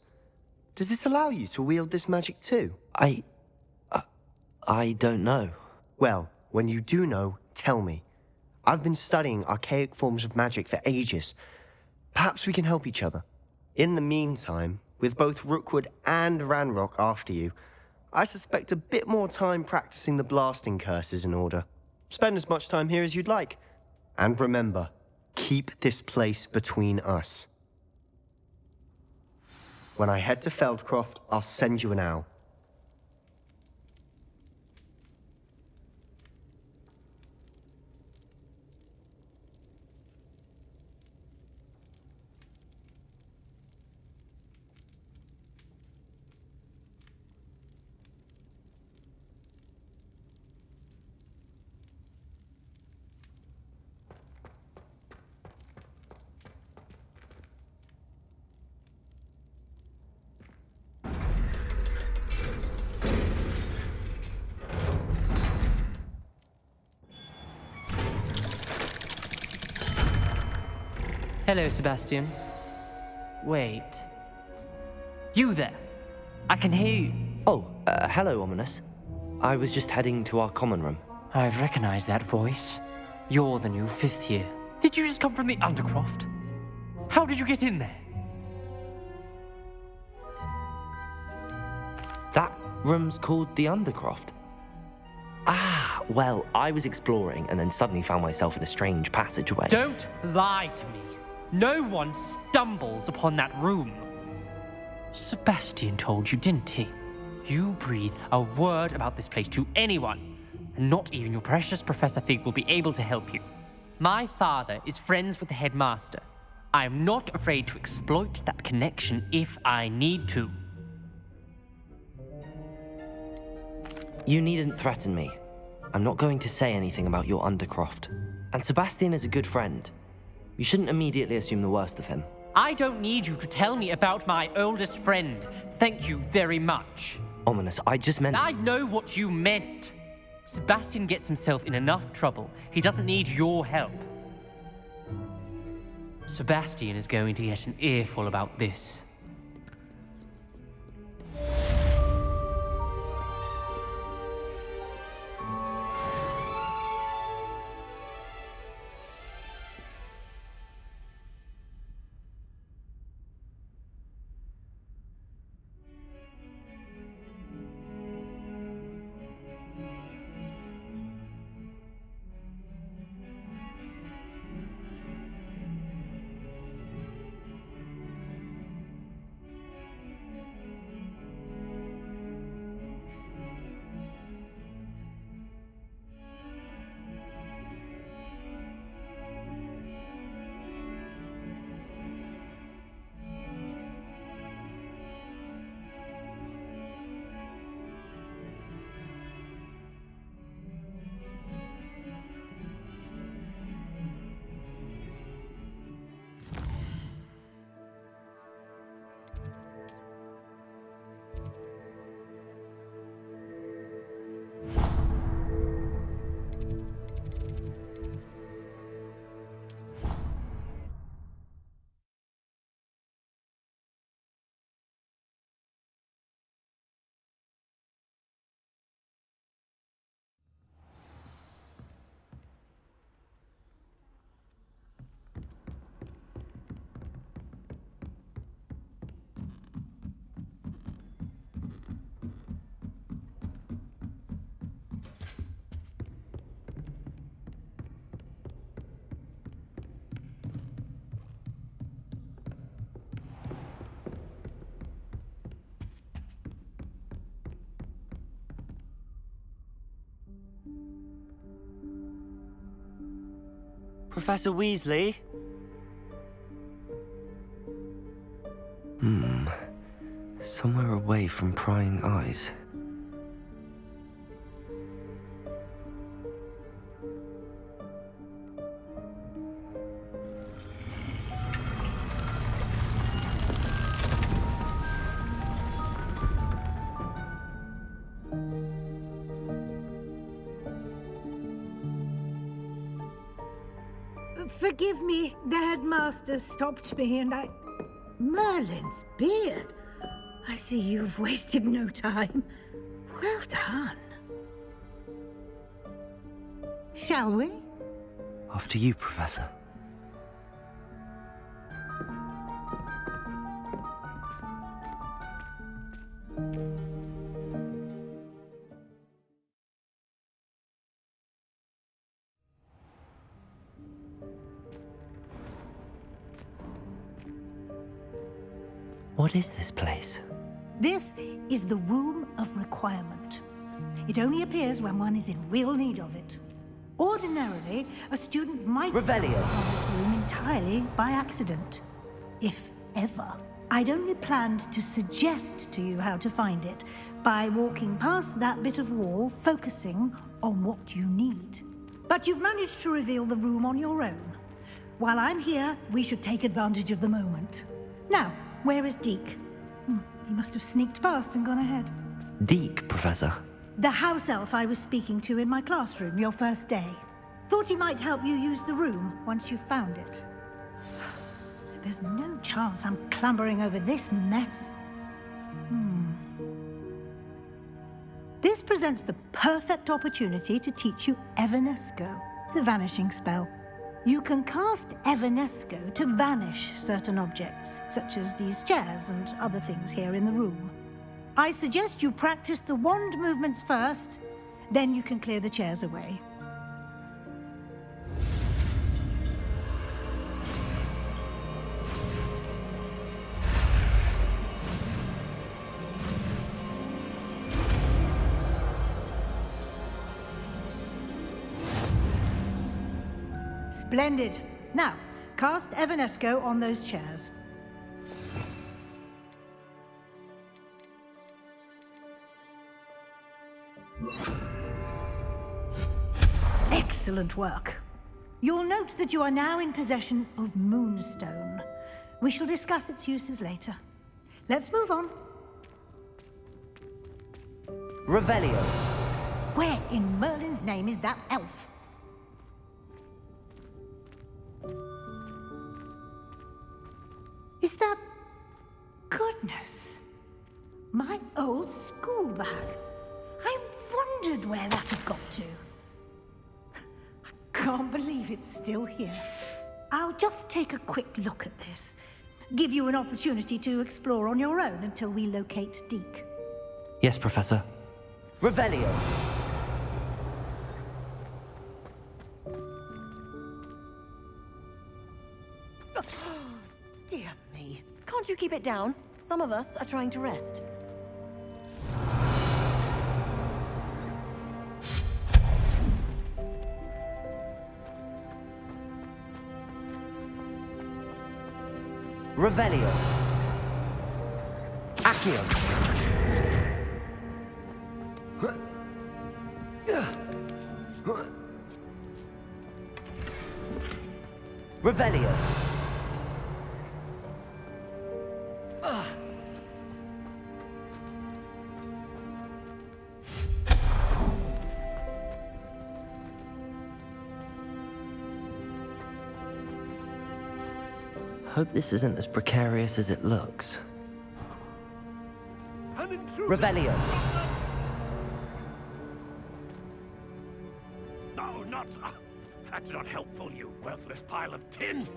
Speaker 14: does it allow you to wield this magic too?
Speaker 3: I don't know.
Speaker 14: Well, when you do know, tell me. I've been studying archaic forms of magic for ages. Perhaps we can help each other. In the meantime, with both Rookwood and Ranrock after you, I suspect a bit more time practicing the blasting curse is in order. Spend as much time here as you'd like. And remember, keep this place between us. When I head to Feldcroft, I'll send you an owl.
Speaker 16: Hello, Sebastian. Wait. You there? I can hear you.
Speaker 3: Oh, hello, Ominous. I was just heading to our common room.
Speaker 16: I've recognized that voice. You're the new fifth year. Did you just come from the Undercroft? How did you get in there?
Speaker 3: That room's called the Undercroft. Ah, well, I was exploring and then suddenly found myself in a strange passageway.
Speaker 16: Don't lie to me. No one stumbles upon that room. Sebastian told you, didn't he? You breathe a word about this place to anyone, and not even your precious Professor Fig will be able to help you. My father is friends with the headmaster. I am not afraid to exploit that connection if I need to.
Speaker 3: You needn't threaten me. I'm not going to say anything about your Undercroft. And Sebastian is a good friend. You shouldn't immediately assume the worst of him.
Speaker 16: I don't need you to tell me about my oldest friend. Thank you very much.
Speaker 3: Ominous, I just meant...
Speaker 16: I know what you meant. Sebastian gets himself in enough trouble. He doesn't need your help. Sebastian is going to get an earful about this.
Speaker 3: Professor Weasley? Somewhere away from prying eyes.
Speaker 15: Forgive me, the headmaster stopped me and I... Merlin's beard. I see you've wasted no time. Well done. Shall we?
Speaker 3: After you, Professor. What is this place?
Speaker 15: This is the Room of Requirement. It only appears when one is in real need of it. Ordinarily, a student might
Speaker 3: Revelio.
Speaker 15: find this room entirely by accident. If ever. I'd only planned to suggest to you how to find it by walking past that bit of wall, focusing on what you need. But you've managed to reveal the room on your own. While I'm here, we should take advantage of the moment. Now, where is Deke? He must have sneaked past and gone ahead.
Speaker 3: Deke, Professor.
Speaker 15: The house elf I was speaking to in my classroom your first day. Thought he might help you use the room once you found it. There's no chance I'm clambering over this mess. This presents the perfect opportunity to teach you Evanesco, the vanishing spell. You can cast Evanesco to vanish certain objects, such as these chairs and other things here in the room. I suggest you practice the wand movements first, then you can clear the chairs away. Splendid. Now, cast Evanesco on those chairs. Excellent work. You'll note that you are now in possession of Moonstone. We shall discuss its uses later. Let's move on.
Speaker 3: Revelio.
Speaker 15: Where in Merlin's name is that elf? Is that... Goodness. My old school bag. I wondered where that had got to. I can't believe it's still here. I'll just take a quick look at this. Give you an opportunity to explore on your own until we locate Deke.
Speaker 3: Yes, Professor. Revelio.
Speaker 17: Dear me. Can't you keep it down? Some of us are trying to rest.
Speaker 3: Revelio. Accio. Revelio. Hope this isn't as precarious as it looks. Revelio.
Speaker 6: No, not... that's not helpful, you worthless pile of tin!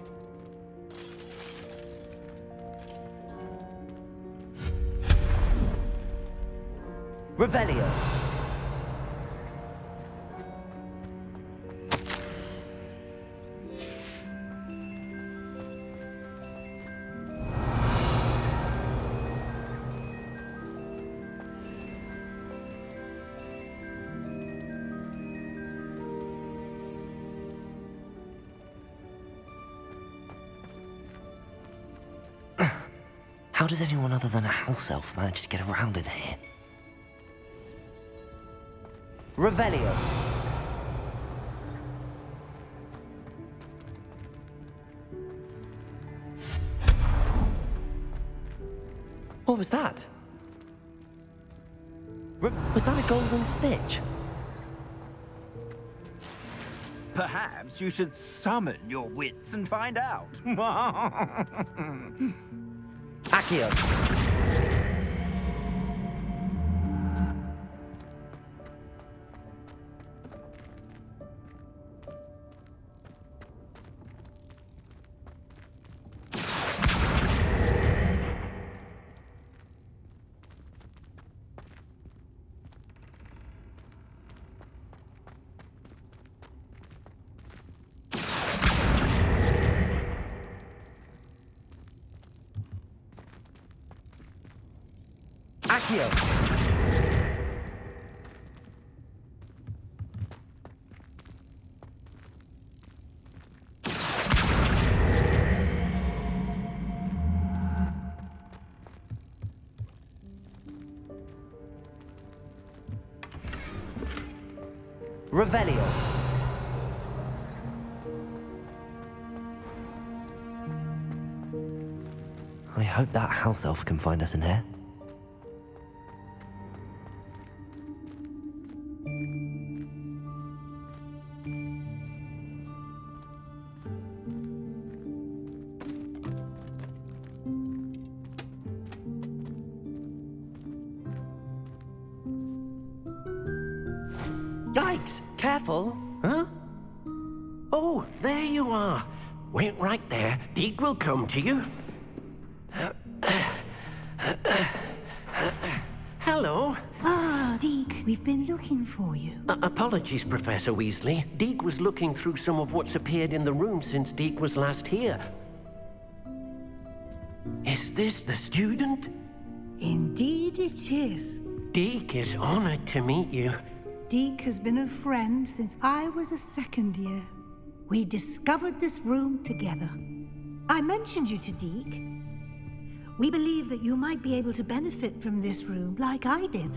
Speaker 3: Revelio. How does anyone other than a house elf manage to get around in here? Revelio. What was that? Was that a golden stitch?
Speaker 5: Perhaps you should summon your wits and find out.
Speaker 3: Accio. Accio. Revelio. I hope that house elf can find us in here.
Speaker 7: Yikes!
Speaker 3: Careful!
Speaker 7: Huh? Oh, there you are. Wait right there. Deke will come to you. Hello.
Speaker 15: Ah, Deke, we've been looking for you.
Speaker 7: Apologies, Professor Weasley. Deke was looking through some of what's appeared in the room since Deke was last here. Is this the student?
Speaker 15: Indeed it is.
Speaker 7: Deke is honored to meet you.
Speaker 15: Deke has been a friend since I was a second year. We discovered this room together. I mentioned you to Deke. We believe that you might be able to benefit from this room like I did.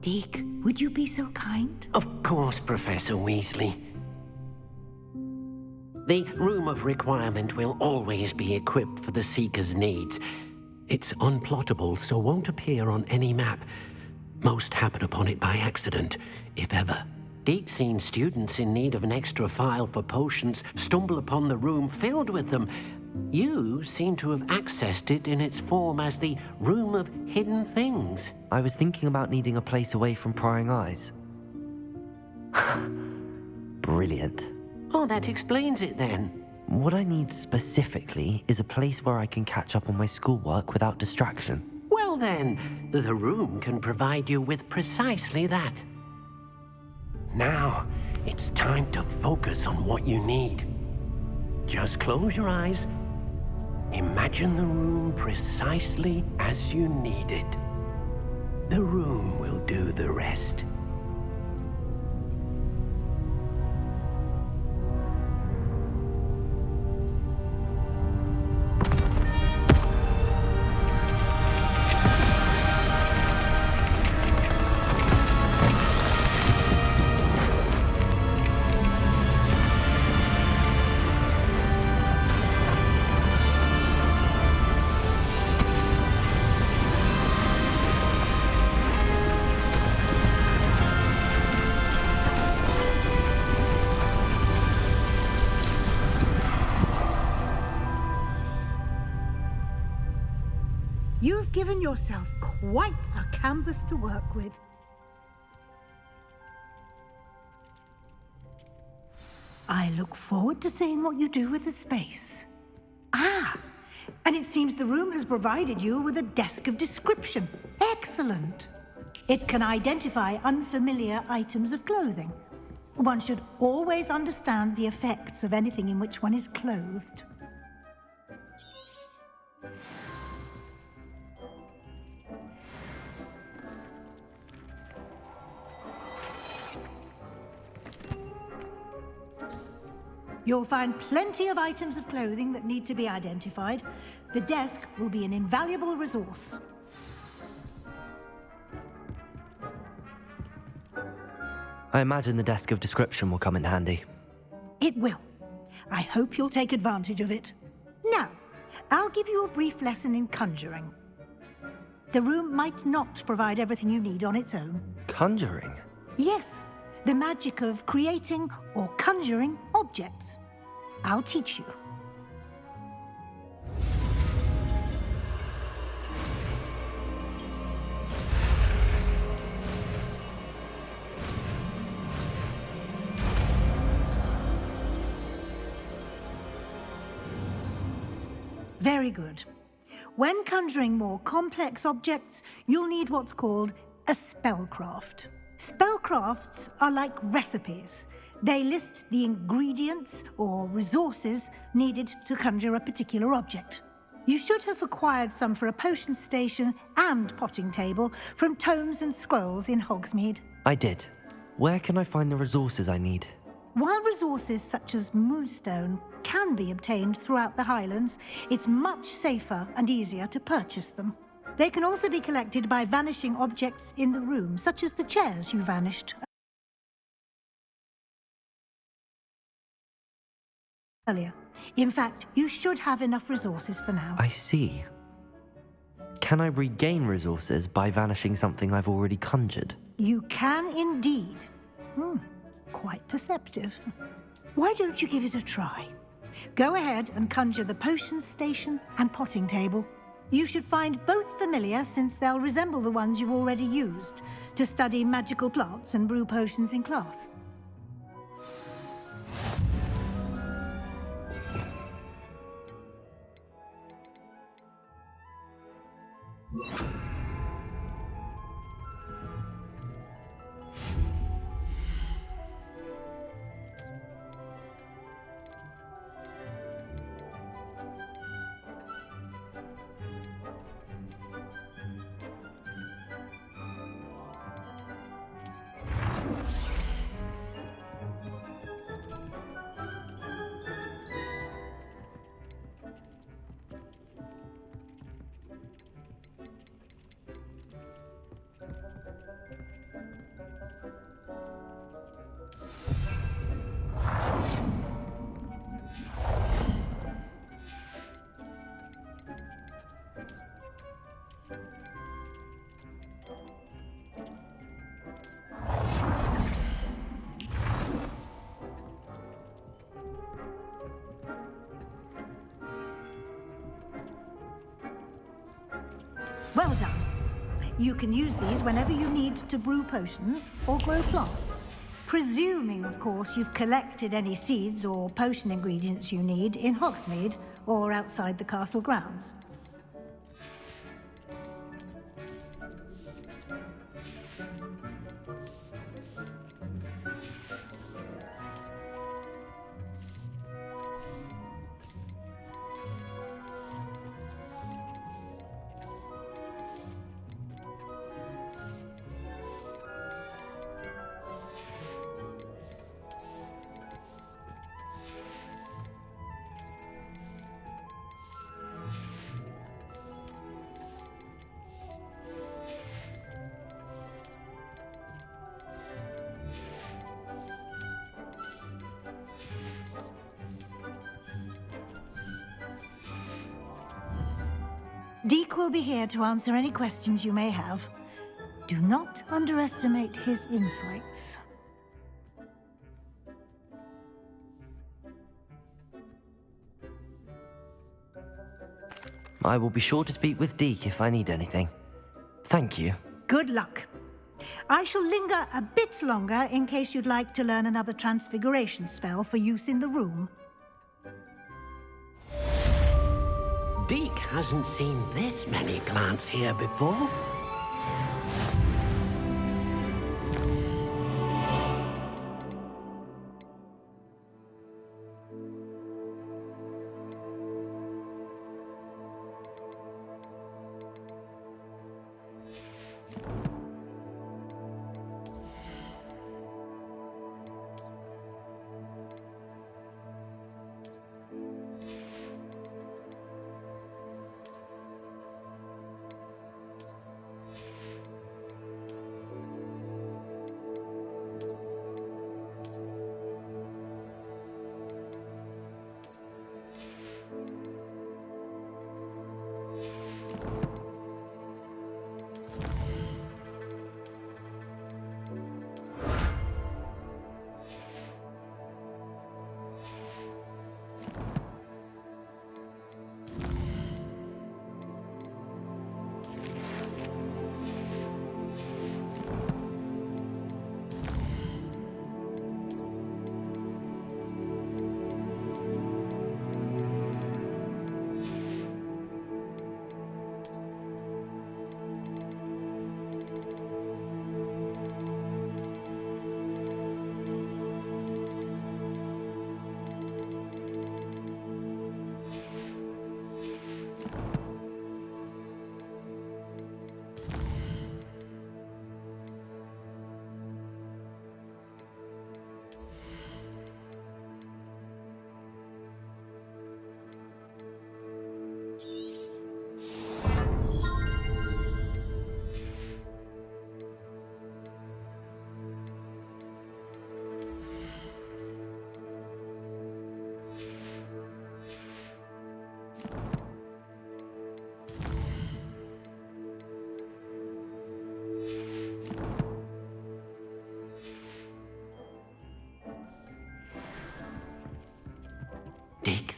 Speaker 15: Deke, would you be so kind?
Speaker 7: Of course, Professor Weasley. The Room of Requirement will always be equipped for the Seeker's needs. It's unplottable, so won't appear on any map. Most happen upon it by accident, if ever. Deke's seen students in need of an extra file for potions stumble upon the room filled with them. You seem to have accessed it in its form as the Room of Hidden Things.
Speaker 3: I was thinking about needing a place away from prying eyes. Brilliant.
Speaker 7: Oh, that explains it then.
Speaker 3: What I need specifically is a place where I can catch up on my schoolwork without distraction.
Speaker 7: Well then, the room can provide you with precisely that. Now, it's time to focus on what you need. Just close your eyes. Imagine the room precisely as you need it. The room will do the rest.
Speaker 15: You've given yourself quite a canvas to work with. I look forward to seeing what you do with the space. Ah, and it seems the room has provided you with a desk of description. Excellent. It can identify unfamiliar items of clothing. One should always understand the effects of anything in which one is clothed. You'll find plenty of items of clothing that need to be identified, The desk will be an invaluable resource.
Speaker 3: I imagine the desk of description will come in handy.
Speaker 15: It will. I hope you'll take advantage of it. Now, I'll give you a brief lesson in conjuring. The room might not provide everything you need on its own.
Speaker 3: Conjuring?
Speaker 15: Yes, the magic of creating or conjuring objects. I'll teach you. Very good. When conjuring more complex objects, you'll need what's called a spellcraft. Spellcrafts are like recipes. They list the ingredients or resources needed to conjure a particular object. You should have acquired some for a potion station and potting table from tomes and scrolls in Hogsmeade.
Speaker 3: I did. Where can I find the resources I need?
Speaker 15: While resources such as moonstone can be obtained throughout the Highlands, it's much safer and easier to purchase them. They can also be collected by vanishing objects in the room, such as the chairs you vanished earlier. In fact, you should have enough resources for now.
Speaker 3: I see. Can I regain resources by vanishing something I've already conjured?
Speaker 15: You can indeed. Quite perceptive. Why don't you give it a try? Go ahead and conjure the potion station and potting table. You should find both familiar, since they'll resemble the ones you've already used to study magical plants and brew potions in class. Well done. You can use these whenever you need to brew potions or grow plants. Presuming, of course, you've collected any seeds or potion ingredients you need in Hogsmeade or outside the castle grounds. Deke will be here to answer any questions you may have. Do not underestimate his insights.
Speaker 3: I will be sure to speak with Deke if I need anything. Thank you.
Speaker 15: Good luck. I shall linger a bit longer in case you'd like to learn another transfiguration spell for use in the room.
Speaker 7: Deke hasn't seen this many plants here before.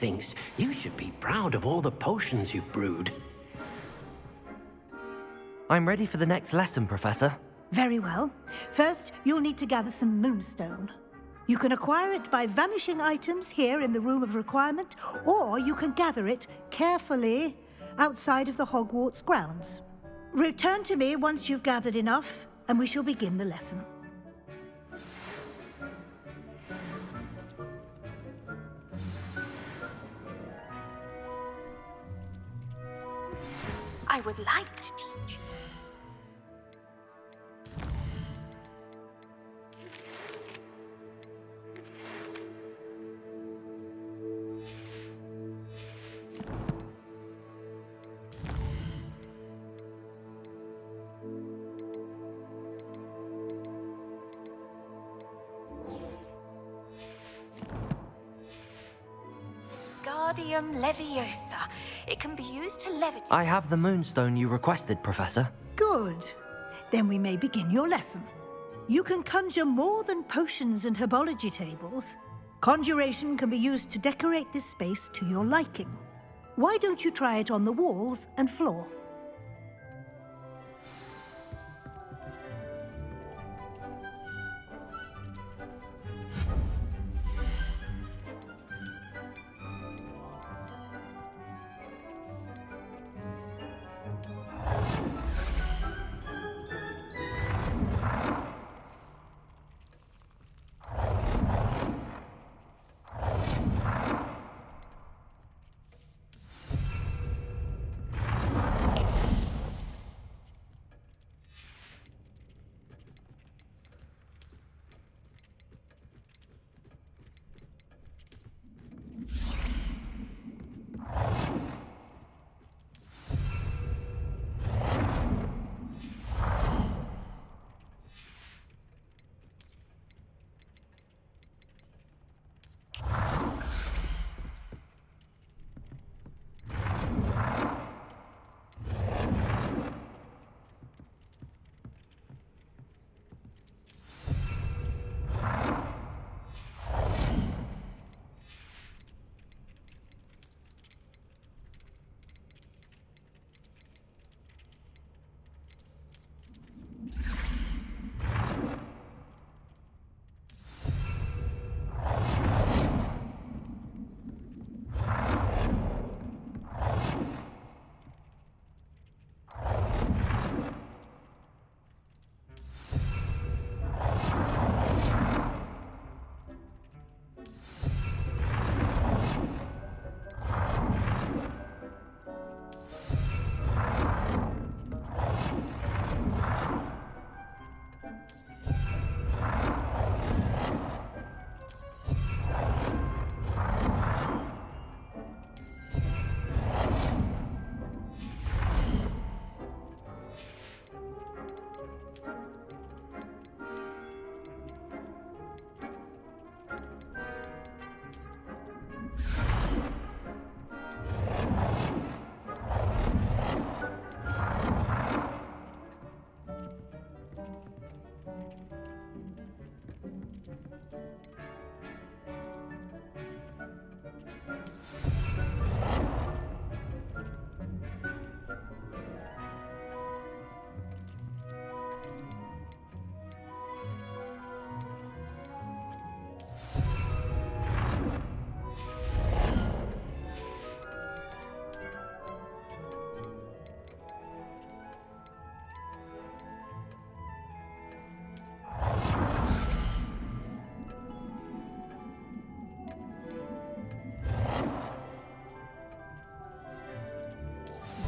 Speaker 7: things. You should be proud of all the potions you've brewed.
Speaker 3: I'm ready for the next lesson, Professor.
Speaker 15: Very well. First, you'll need to gather some moonstone. You can acquire it by vanishing items here in the Room of Requirement, or you can gather it carefully outside of the Hogwarts grounds. Return to me once you've gathered enough, and we shall begin the lesson.
Speaker 1: I would like to teach.
Speaker 18: Wingardium Leviosa. It can be used to levitate.
Speaker 3: I have the moonstone you requested, Professor.
Speaker 15: Good. Then we may begin your lesson. You can conjure more than potions and herbology tables. Conjuration can be used to decorate this space to your liking. Why don't you try it on the walls and floor?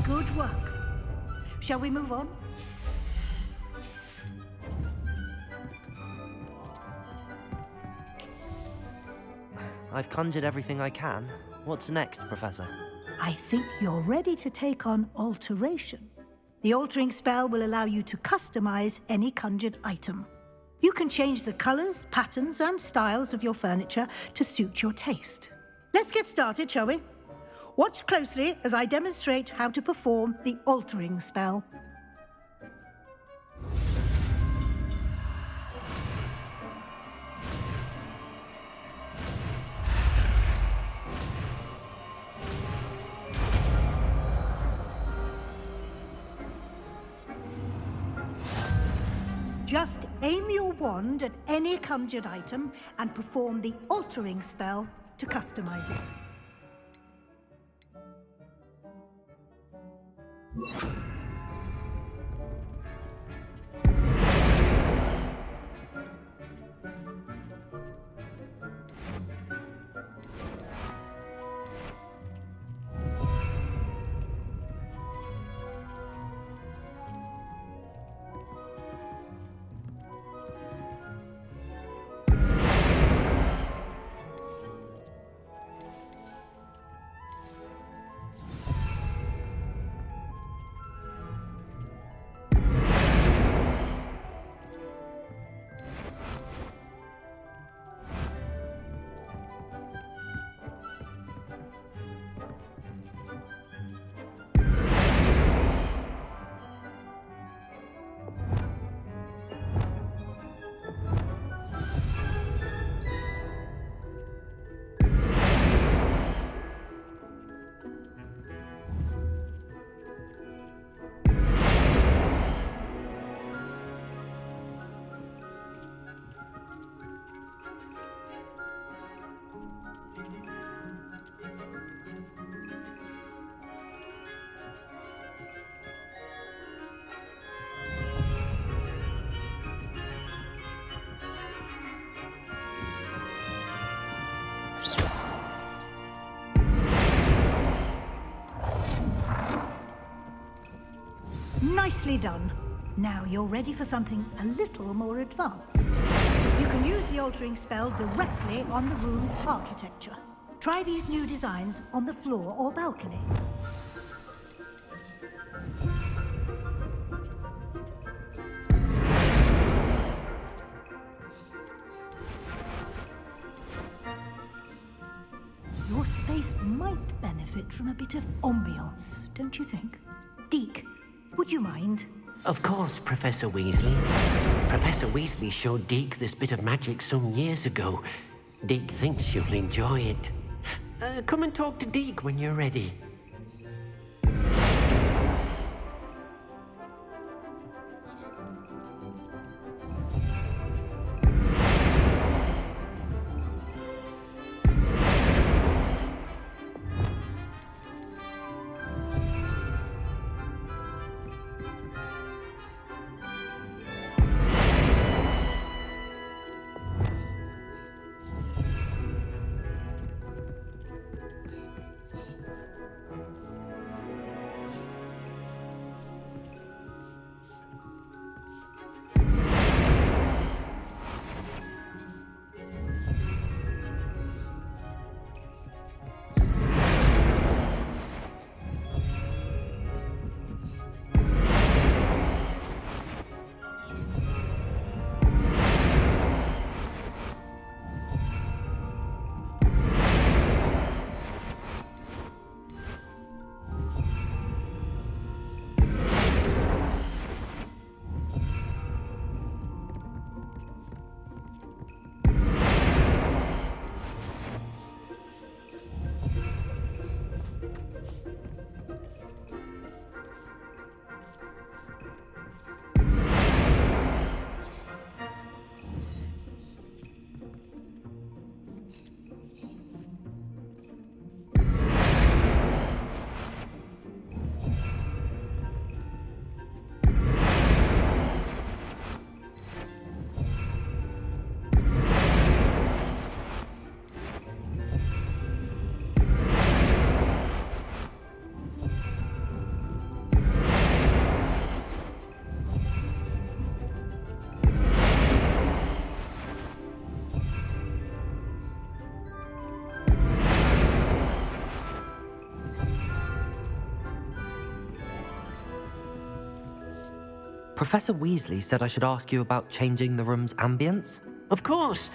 Speaker 15: Good work. Shall we move on?
Speaker 3: I've conjured everything I can. What's next, Professor?
Speaker 15: I think you're ready to take on alteration. The altering spell will allow you to customize any conjured item. You can change the colors, patterns, and styles of your furniture to suit your taste. Let's get started, shall we? Watch closely as I demonstrate how to perform the altering spell. Just aim your wand at any conjured item and perform the altering spell to customize it. Nicely done. Now you're ready for something a little more advanced. You can use the altering spell directly on the room's architecture. Try these new designs on the floor or balcony. Your space might benefit from a bit of ambiance, don't you think? Deke, would you mind?
Speaker 7: Of course, Professor Weasley. Professor Weasley showed Deke this bit of magic some years ago. Deke thinks you'll enjoy it. Come and talk to Deke when you're ready.
Speaker 3: Professor Weasley said I should ask you about changing the room's ambience?
Speaker 7: Of course.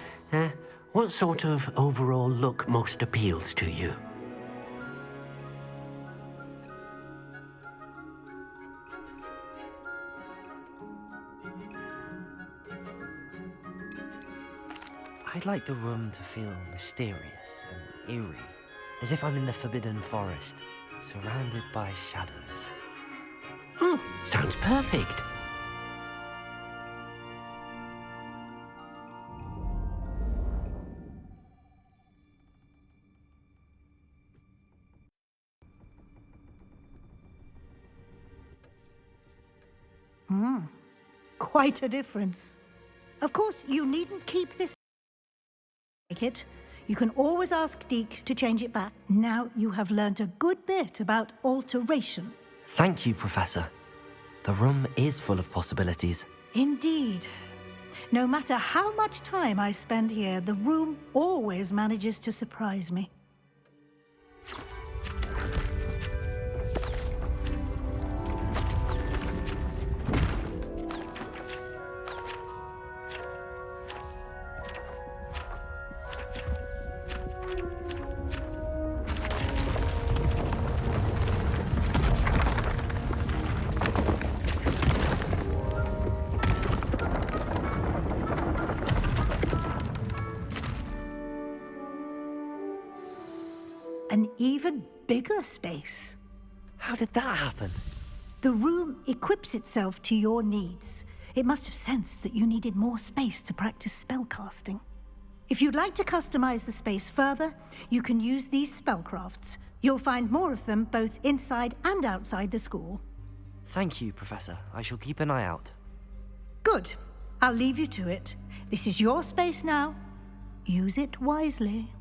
Speaker 7: What sort of overall look most appeals to you?
Speaker 3: I'd like the room to feel mysterious and eerie, as if I'm in the Forbidden Forest, surrounded by shadows.
Speaker 7: Oh, sounds perfect.
Speaker 15: Quite a difference. Of course, you needn't keep this. Take it. You can always ask Deke to change it back. Now you have learned a good bit about alteration.
Speaker 3: Thank you, Professor. The room is full of possibilities.
Speaker 15: Indeed. No matter how much time I spend here, the room always manages to surprise me. An even bigger space.
Speaker 3: How did that happen?
Speaker 15: The room equips itself to your needs. It must have sensed that you needed more space to practice spellcasting. If you'd like to customize the space further, you can use these spellcrafts. You'll find more of them both inside and outside the school.
Speaker 3: Thank you, Professor. I shall keep an eye out.
Speaker 15: Good. I'll leave you to it. This is your space now. Use it wisely.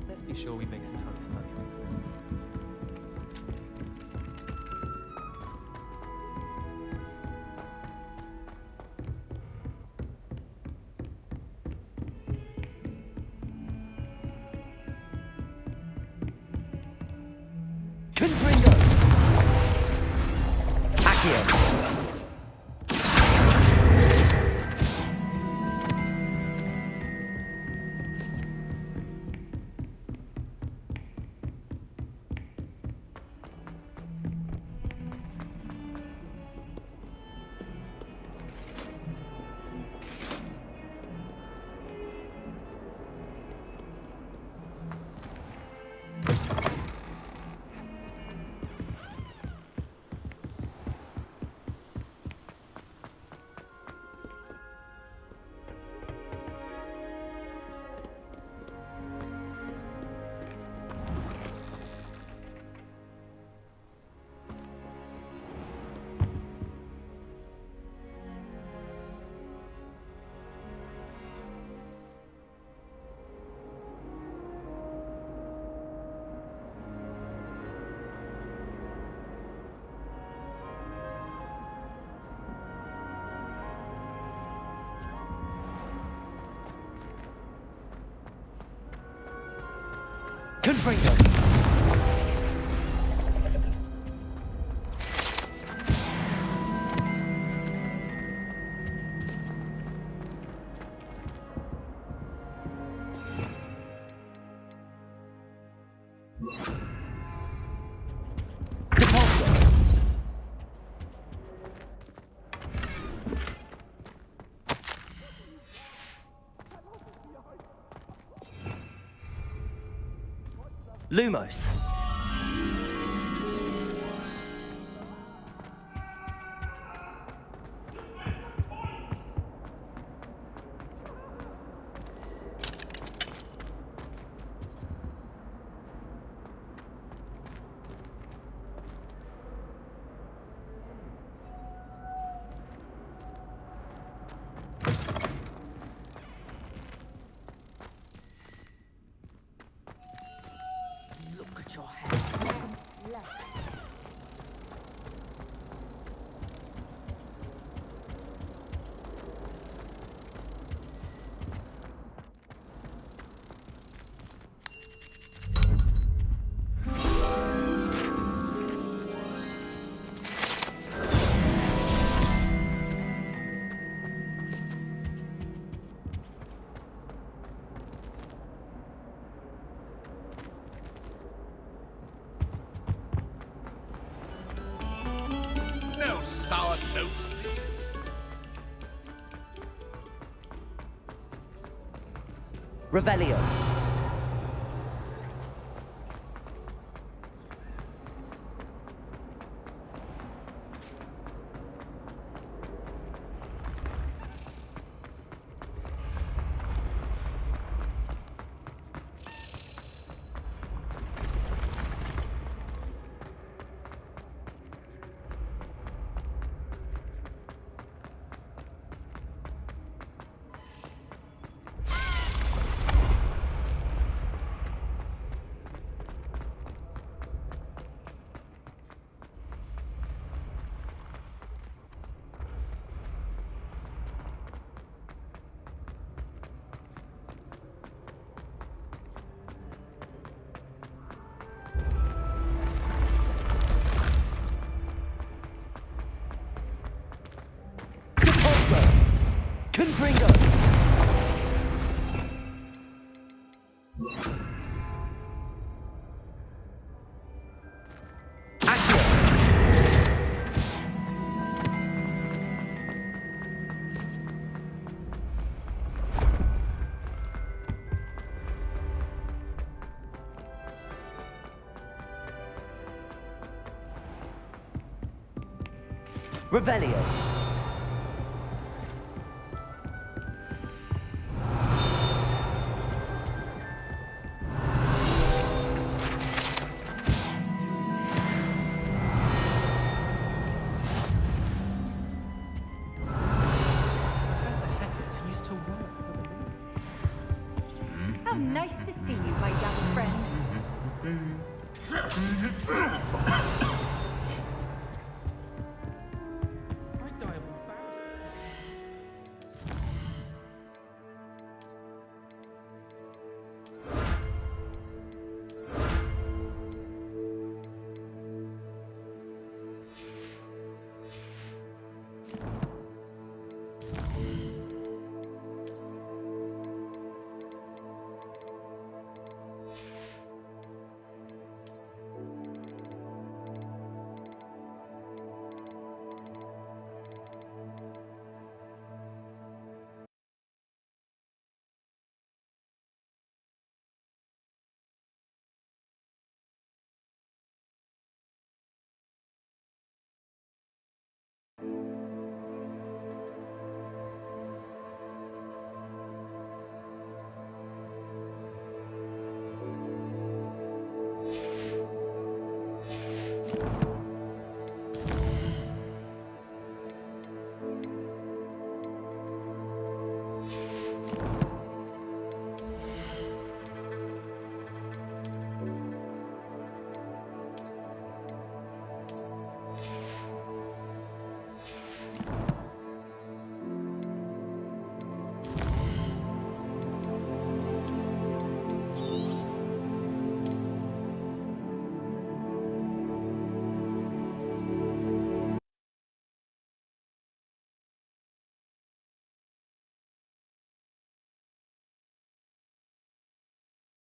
Speaker 16: Let's be sure we make some time to study.
Speaker 3: Confringo! Lumos.
Speaker 6: No sour notes, please.
Speaker 3: Revelio. Confringo! Revelio.
Speaker 17: to see you, my young friend.